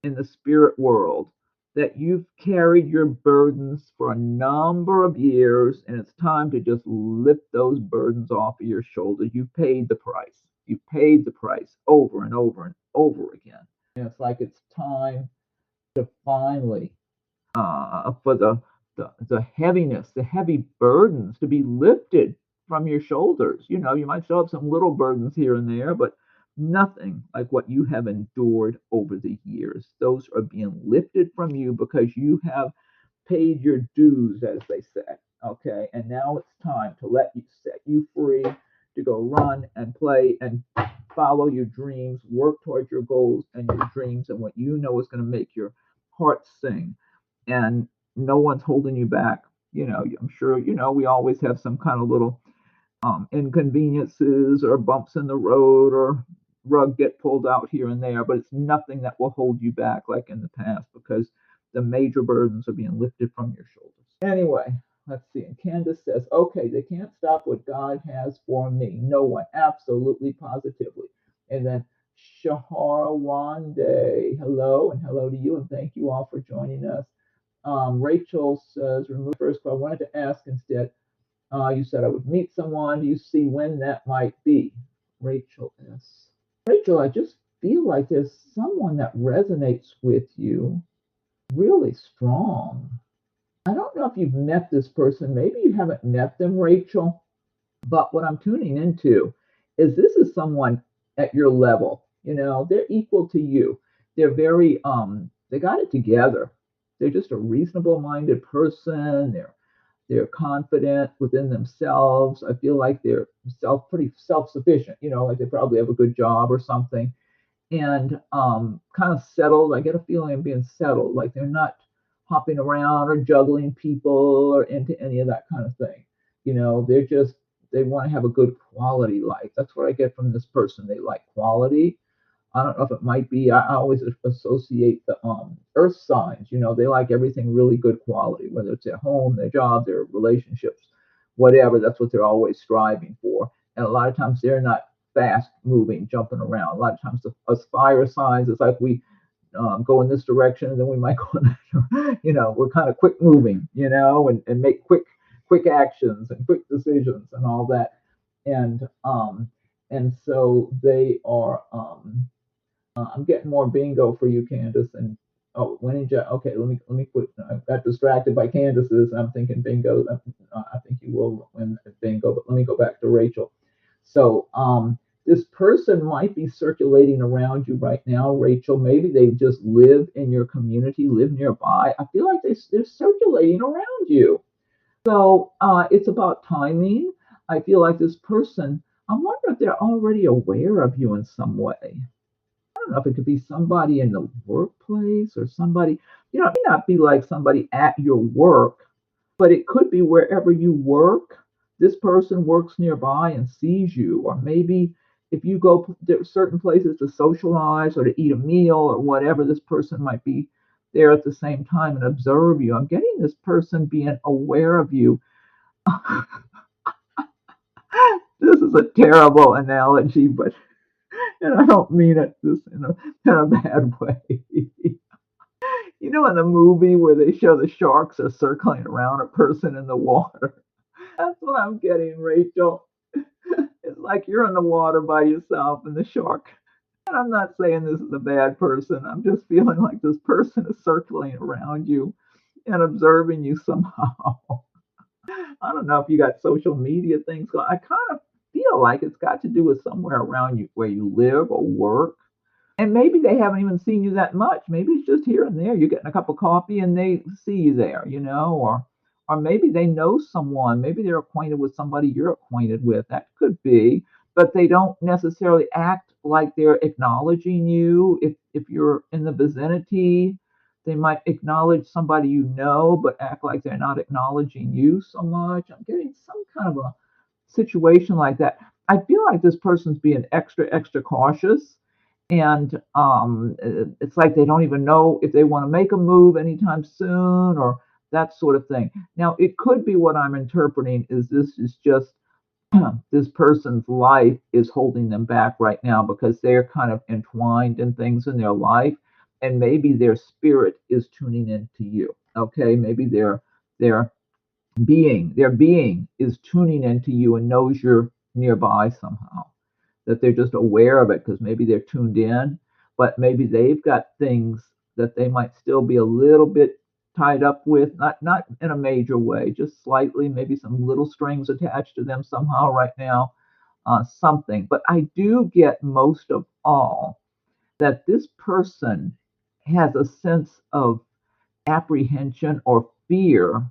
in the spirit world, that you've carried your burdens for a number of years and it's time to just lift those burdens off of your shoulders. You paid the price. You paid the price over and over and over again. And it's like it's time to finally, for the heaviness, the heavy burdens to be lifted from your shoulders. You know, you might still have some little burdens here and there, but nothing like what you have endured over the years. Those are being lifted from you because you have paid your dues, as they say. Okay, and now it's time to set you free to go run and play and follow your dreams, work towards your goals and your dreams and what you know is going to make your heart sing. And no one's holding you back. You know, I'm sure, you know, we always have some kind of little inconveniences or bumps in the road or rug get pulled out here and there, but it's nothing that will hold you back like in the past because the major burdens are being lifted from your shoulders. Anyway, let's see. And Candace says, okay, they can't stop what God has for me. No one, absolutely positively. And then Shahara Wande, hello, and hello to you, and thank you all for joining us. Rachel says, remove first, but I wanted to ask instead, you said I would meet someone. Do you see when that might be? Rachel S. Rachel, I just feel like there's someone that resonates with you really strong. I don't know if you've met this person. Maybe you haven't met them, Rachel. But what I'm tuning into is this is someone at your level. You know, they're equal to you. They're very they got it together. They're just a reasonable minded person. They're confident within themselves. I feel like they're pretty self-sufficient, you know, like they probably have a good job or something. and kind of settled. I get a feeling of being settled, like they're not hopping around or juggling people or into any of that kind of thing. They're just, they want to have a good quality life. That's what I get from this person. They like quality. I don't know if it might be, I always associate the earth signs. They like everything really good quality, whether it's their home, their job, their relationships, whatever. That's what they're always striving for. And a lot of times they're not fast moving, jumping around. A lot of times, us fire signs, it's like we go in this direction and then we might go in that, we're kind of quick moving, and make quick actions and quick decisions and all that. And so they are, I'm getting more bingo for you, Candace. And oh, winning job. Okay, let me quit. I got distracted by Candace's. I'm thinking bingo. I think you will win bingo. But let me go back to Rachel. So this person might be circulating around you right now, Rachel. Maybe they just live in your community, live nearby. I feel like they're circulating around you. So it's about timing. I feel like this person, I'm wondering if they're already aware of you in some way. I don't know if it could be somebody in the workplace or somebody, it may not be like somebody at your work, but it could be wherever you work. This person works nearby and sees you, or maybe if you go there are certain places to socialize or to eat a meal or whatever, this person might be there at the same time and observe you. I'm getting this person being aware of you. This is a terrible analogy, but and I don't mean it this in a bad way. In the movie where they show the sharks are circling around a person in the water. That's what I'm getting, Rachel. It's like you're in the water by yourself and the shark. And I'm not saying this is a bad person. I'm just feeling like this person is circling around you and observing you somehow. I don't know if you got social media things going. I kind of feel like it's got to do with somewhere around you where you live or work. And maybe they haven't even seen you that much. Maybe it's just here and there. You're getting a cup of coffee and they see you there, or maybe they know someone. Maybe they're acquainted with somebody you're acquainted with. That could be, but they don't necessarily act like they're acknowledging you. If you're in the vicinity, they might acknowledge somebody but act like they're not acknowledging you so much. I'm getting some kind of a situation like that. I feel like this person's being extra cautious, and it's like they don't even know if they want to make a move anytime soon or that sort of thing. Now, it could be what I'm interpreting is this is just this person's life is holding them back right now because they're kind of entwined in things in their life, and maybe their spirit is tuning into you. Okay, maybe their their being is tuning into you and knows you're nearby somehow, that they're just aware of it because maybe they're tuned in, but maybe they've got things that they might still be a little bit tied up with, not in a major way, just slightly, maybe some little strings attached to them somehow right now, something. But I do get most of all that this person has a sense of apprehension or fear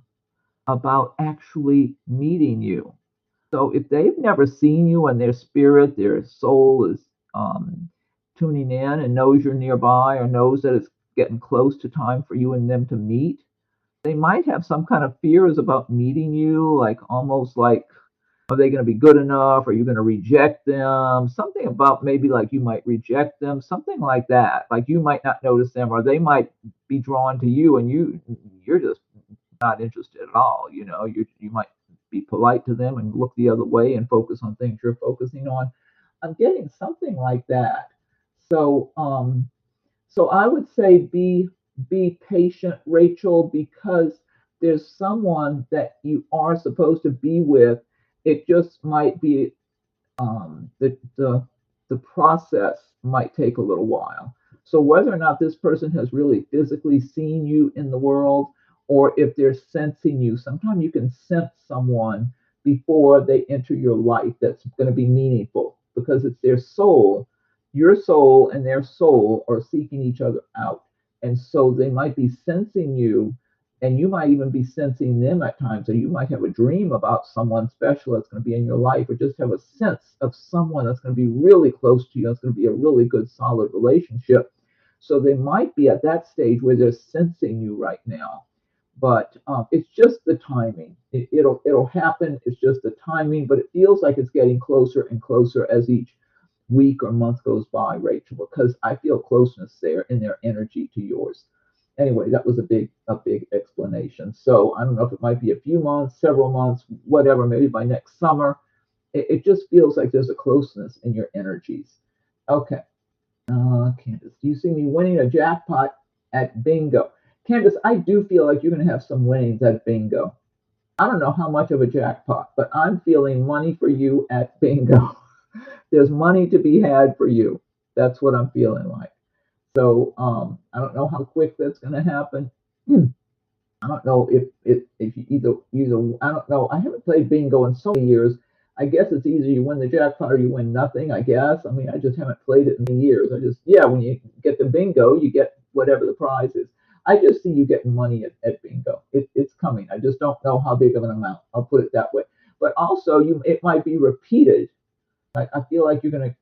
about actually meeting you. So if they've never seen you and their spirit, their soul is tuning in and knows you're nearby or knows that it's getting close to time for you and them to meet, they might have some kind of fears about meeting you, like almost like, are they going to be good enough? Are you going to reject them? Something about maybe like you might reject them, something like that. Like you might not notice them, or they might be drawn to you, and you're just not interested at all. You might be polite to them and look the other way and focus on things you're focusing on. I'm getting something like that. So so I would say be patient, Rachel, because there's someone that you are supposed to be with. It just might be the process might take a little while. So whether or not this person has really physically seen you in the world, or if they're sensing you, sometimes you can sense someone before they enter your life that's going to be meaningful because it's their soul. Your soul and their soul are seeking each other out. And so they might be sensing you And you might even be sensing them at times, or you might have a dream about someone special that's going to be in your life, or just have a sense of someone that's going to be really close to you. It's going to be a really good, solid relationship. So they might be at that stage where they're sensing you right now, but it's just the timing. It'll happen. It's just the timing, but it feels like it's getting closer and closer as each week or month goes by, Rachel, because I feel closeness there in their energy to yours. Anyway, that was a big explanation. So I don't know if it might be a few months, several months, whatever, maybe by next summer. It just feels like there's a closeness in your energies. Okay. Candace, do you see me winning a jackpot at bingo? Candace, I do feel like you're going to have some winnings at bingo. I don't know how much of a jackpot, but I'm feeling money for you at bingo. There's money to be had for you. That's what I'm feeling like. So I don't know how quick that's going to happen. I don't know if you either I don't know. I haven't played bingo in so many years. I guess it's either you win the jackpot or you win nothing. I guess. I mean, I just haven't played it in many years. I just when you get the bingo, you get whatever the prize is. I just see you getting money at bingo. It's coming. I just don't know how big of an amount. I'll put it that way. But also, it might be repeated. I feel like you're going to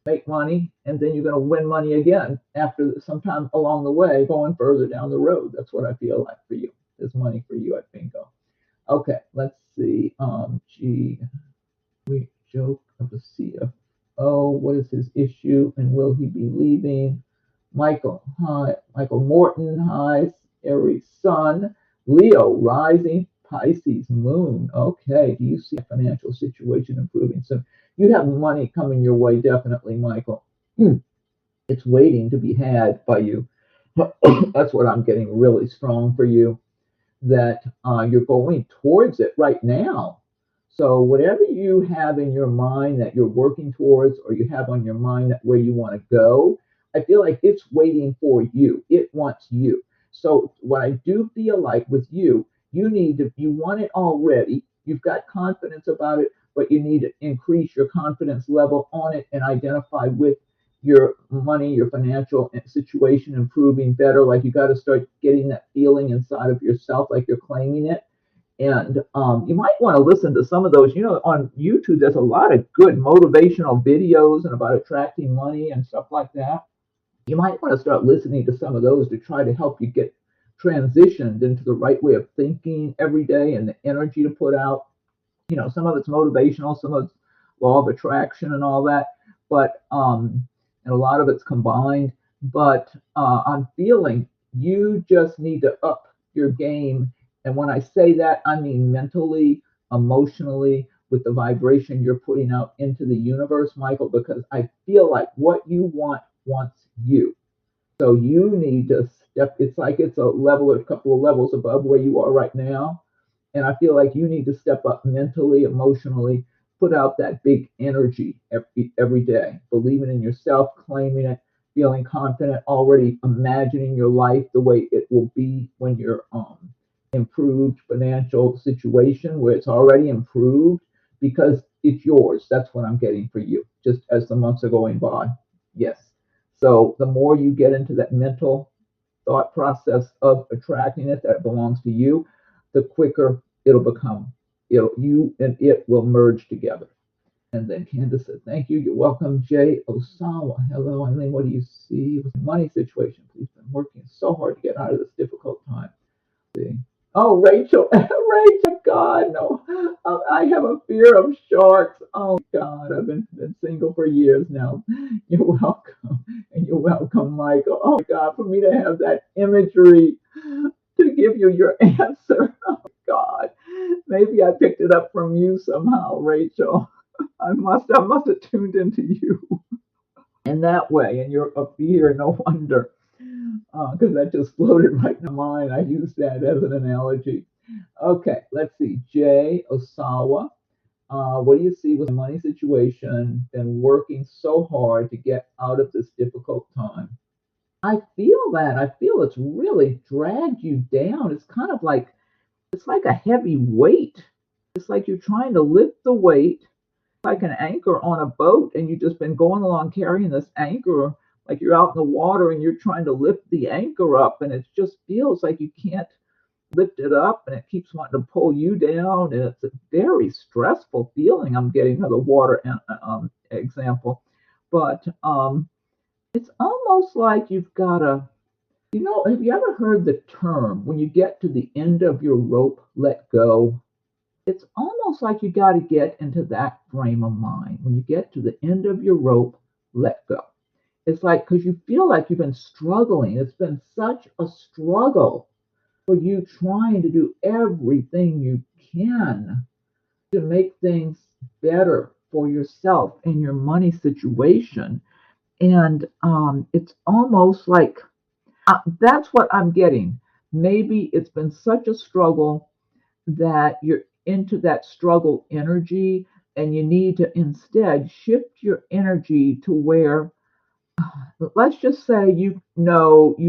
make money and then you're going to win money again after sometime along the way, going further down the road. That's what I feel like for you. There's money for you at bingo. Okay, let's see. Gee, we joke of the CFO. What is his issue and will he be leaving? Michael, hi. Michael Morton, hi. Aries Sun. Leo rising. Pisces moon. Okay, do you see a financial situation improving soon? You have money coming your way, definitely, Michael. It's waiting to be had by you. That's what I'm getting really strong for you, that you're going towards it right now. So whatever you have in your mind that you're working towards, or you have on your mind that where you want to go, I feel like it's waiting for you. It wants you. So what I do feel like with you, you want it already. You've got confidence about it, but you need to increase your confidence level on it and identify with your money, your financial situation improving better. Like you got to start getting that feeling inside of yourself, like you're claiming it. And you might want to listen to some of those. On YouTube, there's a lot of good motivational videos and about attracting money and stuff like that. You might want to start listening to some of those to try to help you get transitioned into the right way of thinking every day and the energy to put out. Some of it's motivational, some of it's law of attraction and all that, but and a lot of it's combined. But I'm feeling you just need to up your game. And when I say that, I mean mentally, emotionally, with the vibration you're putting out into the universe, Michael, because I feel like what you want wants you. So you need to step, it's like it's a couple of levels above where you are right now. And I feel like you need to step up mentally, emotionally, put out that big energy every day, believing in yourself, claiming it, feeling confident, already imagining your life the way it will be when you're improved financial situation, where it's already improved because it's yours. That's what I'm getting for you, just as the months are going by. Yes. So the more you get into that mental thought process of attracting it, that it belongs to you, the quicker it'll become. You and it will merge together. And then Candace said, thank you. You're welcome. Jay Osawa. Hello, Eileen. What do you see with the money situation? Please, been working so hard to get out of this difficult time. See. Oh, Rachel. Rachel, God, no. I have a fear of sharks. Oh, God. I've been single for years now. You're welcome. And you're welcome, Michael. Oh, God, for me to have that imagery to give you your answer. Oh, God. Maybe I picked it up from you somehow, Rachel. I must have tuned into you in that way, and you're a fear, no wonder, because that just floated right in my mind. I use that as an analogy. Okay, let's see. Jay Osawa, what do you see with the money situation? Been working so hard to get out of this difficult time. I feel that. I feel it's really dragged you down. It's kind of like it's like a heavy weight. It's like you're trying to lift the weight like an anchor on a boat, and you've just been going along carrying this anchor like you're out in the water and you're trying to lift the anchor up, and it just feels like you can't lifted up and it keeps wanting to pull you down. And it's a very stressful feeling. I'm getting another water example. But it's almost like you've got to, have you ever heard the term when you get to the end of your rope, let go? It's almost like you got to get into that frame of mind. When you get to the end of your rope, let go. It's like, because you feel like you've been struggling. It's been such a struggle for you trying to do everything you can to make things better for yourself and your money situation. And it's almost like that's what I'm getting. Maybe it's been such a struggle that you're into that struggle energy, and you need to instead shift your energy to where, let's just say, you've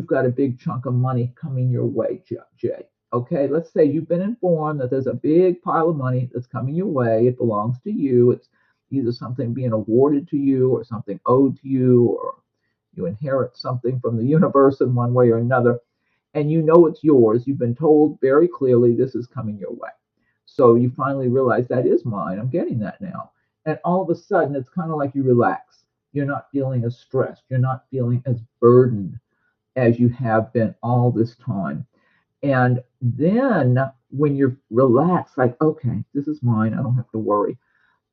got a big chunk of money coming your way, Jay. Okay, let's say you've been informed that there's a big pile of money that's coming your way. It belongs to you. It's either something being awarded to you or something owed to you, or you inherit something from the universe in one way or another, and you know it's yours. You've been told very clearly this is coming your way. So you finally realize that is mine. I'm getting that now. And all of a sudden, it's kind of like you relax. You're not feeling as stressed. You're not feeling as burdened as you have been all this time. And then when you're relaxed, like, okay, this is mine. I don't have to worry.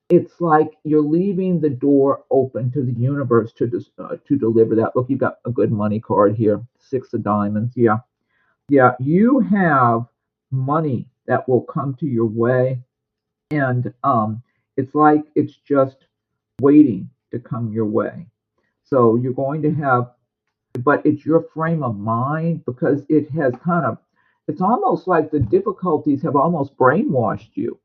It's like you're leaving the door open to the universe to deliver that. Look, you've got a good money card here, 6 of diamonds. Yeah, yeah, you have money that will come to your way, and it's like it's just waiting to come your way. So you're going to have, but it's your frame of mind, because it has kind of, it's almost like the difficulties have almost brainwashed you.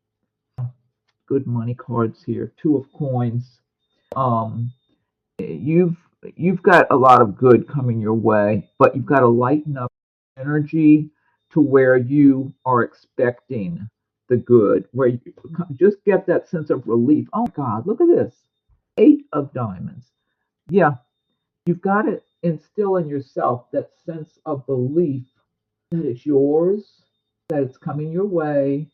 Good money cards here, 2 of coins. Um, you've you've got a lot of good coming your way, but you've got to lighten up energy to where you are expecting the good, where you just get that sense of relief. Oh my God, look at this. 8 of diamonds. Yeah, you've got to instill in yourself that sense of belief that it's yours, that it's coming your way,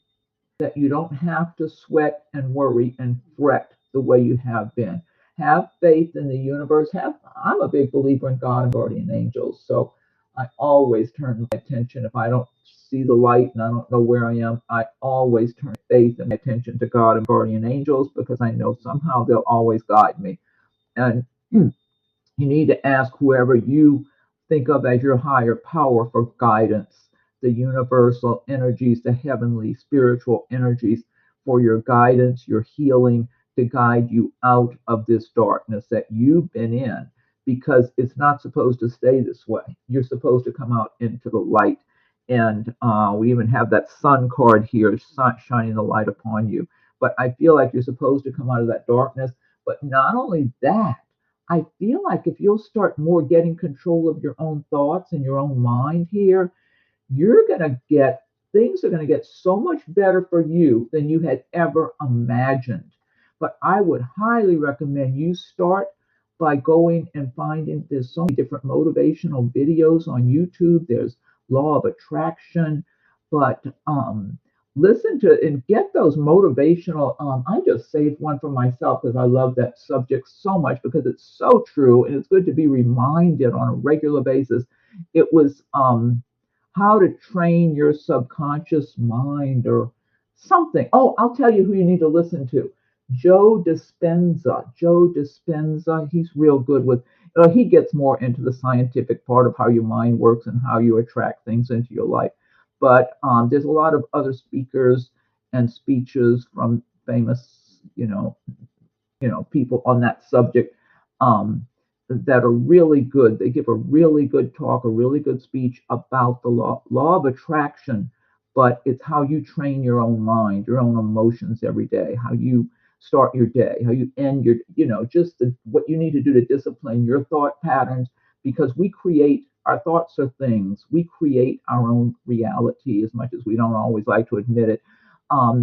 that you don't have to sweat and worry and fret the way you have been. Have faith in the universe. I'm a big believer in God and guardian angels, so I always turn my attention. If I don't see the light and I don't know where I am, I always turn faith and my attention to God and guardian angels, because I know somehow they'll always guide me. And you need to ask whoever you think of as your higher power for guidance, the universal energies, the heavenly spiritual energies, for your guidance, your healing, to guide you out of this darkness that you've been in, because it's not supposed to stay this way. You're supposed to come out into the light. And we even have that sun card here, sun shining the light upon you. But I feel like you're supposed to come out of that darkness. But not only that, I feel like if you'll start more getting control of your own thoughts and your own mind here, you're going to get, things are going to get so much better for you than you had ever imagined. But I would highly recommend you start by going and finding, there's so many different motivational videos on YouTube. There's law of attraction, but listen to and get those motivational. I just saved one for myself because I love that subject so much, because it's so true and it's good to be reminded on a regular basis. It was how to train your subconscious mind or something. Oh, I'll tell you who you need to listen to. Joe Dispenza. Joe Dispenza, he's real good with, he gets more into the scientific part of how your mind works and how you attract things into your life. But there's a lot of other speakers and speeches from famous, people on that subject, um, that are really good. They give a really good talk, a really good speech about the law of attraction, but it's how you train your own mind, your own emotions every day, how you start your day, how you end your, just what you need to do to discipline your thought patterns, because we create, our thoughts are things. We create our own reality, as much as we don't always like to admit it.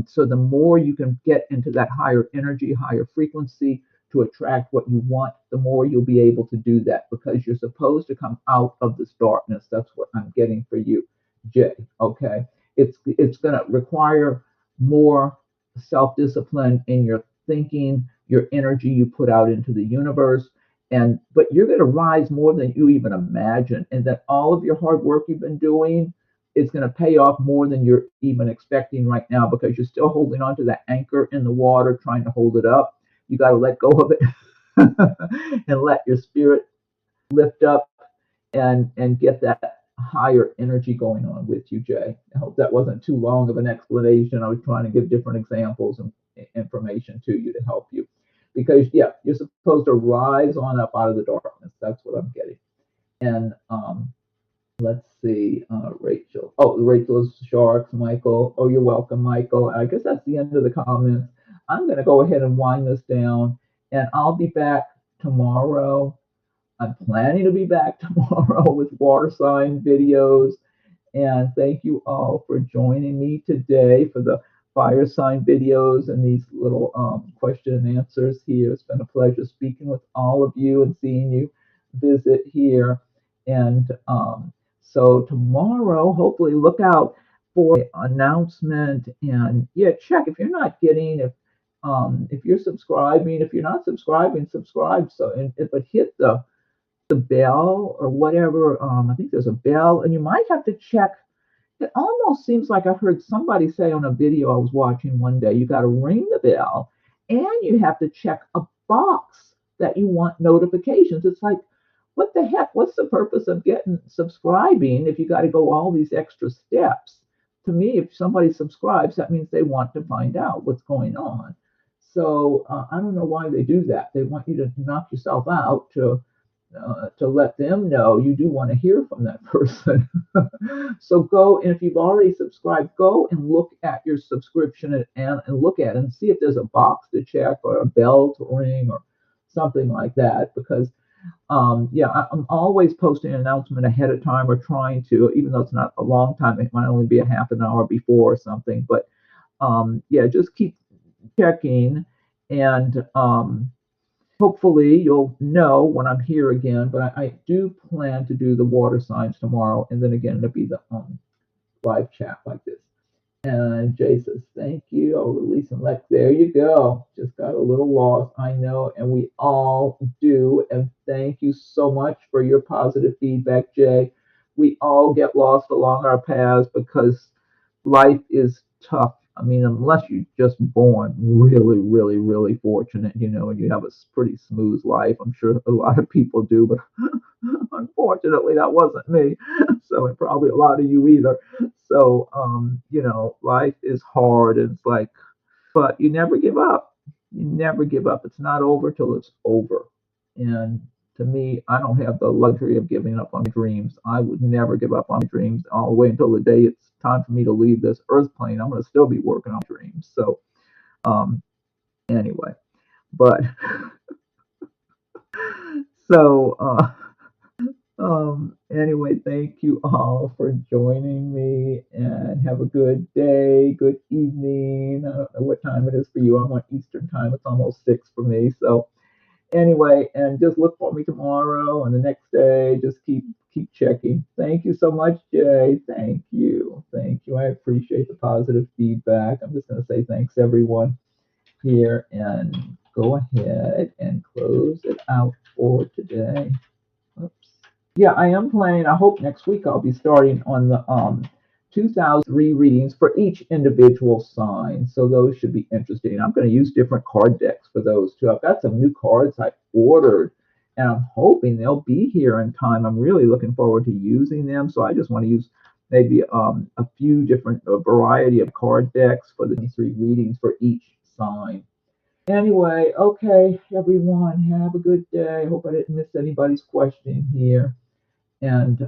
So the more you can get into that higher energy, higher frequency to attract what you want, the more you'll be able to do that, because you're supposed to come out of this darkness. That's what I'm getting for you, Jay. Okay. it's going to require more self-discipline in your thinking, your energy you put out into the universe, and but you're going to rise more than you even imagine, and that all of your hard work you've been doing is going to pay off more than you're even expecting right now, because you're still holding on to that anchor in the water, trying to hold it up. You got to let go of it and let your spirit lift up and get that higher energy going on with you, Jay. I hope that wasn't too long of an explanation. I was trying to give different examples and information to you to help you. Because yeah, you're supposed to rise on up out of the darkness. That's what I'm getting. And let's see, Rachel. Oh, Rachel's sharks, Michael. Oh, you're welcome, Michael. I guess that's the end of the comments. I'm going to go ahead and wind this down, and I'll be back tomorrow. I'm planning to be back tomorrow with water sign videos. And thank you all for joining me today for the fire sign videos and these little question and answers here. It's been a pleasure speaking with all of you and seeing you visit here. And so tomorrow, hopefully, look out for an announcement. And yeah, check if you're not getting if you're subscribing. If you're not subscribing, subscribe. So and but hit the bell or whatever. I think there's a bell, and you might have to check. It almost seems like I heard somebody say on a video I was watching one day, you got to ring the bell and you have to check a box that you want notifications. It's like, what the heck? What's the purpose of getting subscribing if you got to go all these extra steps? To me, if somebody subscribes, that means they want to find out what's going on. So I don't know why they do that. They want you to knock yourself out to let them know you do want to hear from that person. So go, and if you've already subscribed, go and look at your subscription and look at it and see if there's a box to check or a bell to ring or something like that. Because yeah, I'm always posting an announcement ahead of time or trying to, even though it's not a long time, it might only be a half an hour before or something. But yeah, just keep checking, and hopefully you'll know when I'm here again. But I do plan to do the water signs tomorrow, and then again it'll be the live chat like this. And Jay says, thank you. I'll release and let. There you go. Just got a little lost. I know, and we all do. And thank you so much for your positive feedback, Jay. We all get lost along our paths because life is tough. I mean, unless you're just born really, really, really fortunate, and you have a pretty smooth life. I'm sure a lot of people do, but unfortunately, that wasn't me. So, and probably a lot of you either. So, life is hard. It's like, but you never give up. You never give up. It's not over till it's over. And to me, I don't have the luxury of giving up on my dreams. I would never give up on my dreams all the way until the day it's time for me to leave this earth plane. I'm going to still be working on dreams. So, um, anyway, but so, anyway, thank you all for joining me and have a good day, good evening. I don't know what time it is for you. I'm on Eastern time. It's almost 6 for me. So anyway, and just look for me tomorrow and the next day. Just keep checking. Thank you so much, Jay. Thank you. Thank you. I appreciate the positive feedback. I'm just going to say thanks everyone here and go ahead and close it out for today. Oops. Yeah, I am planning. I hope next week I'll be starting on the 2003 readings for each individual sign. So those should be interesting. I'm going to use different card decks for those too. I've got some new cards I ordered, and I'm hoping they'll be here in time. I'm really looking forward to using them. So I just want to use maybe a few different a variety of card decks for the 3 readings for each sign. Anyway, okay, everyone, have a good day. I hope I didn't miss anybody's question here. And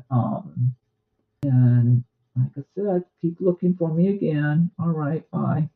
like I said, keep looking for me again. All right, bye.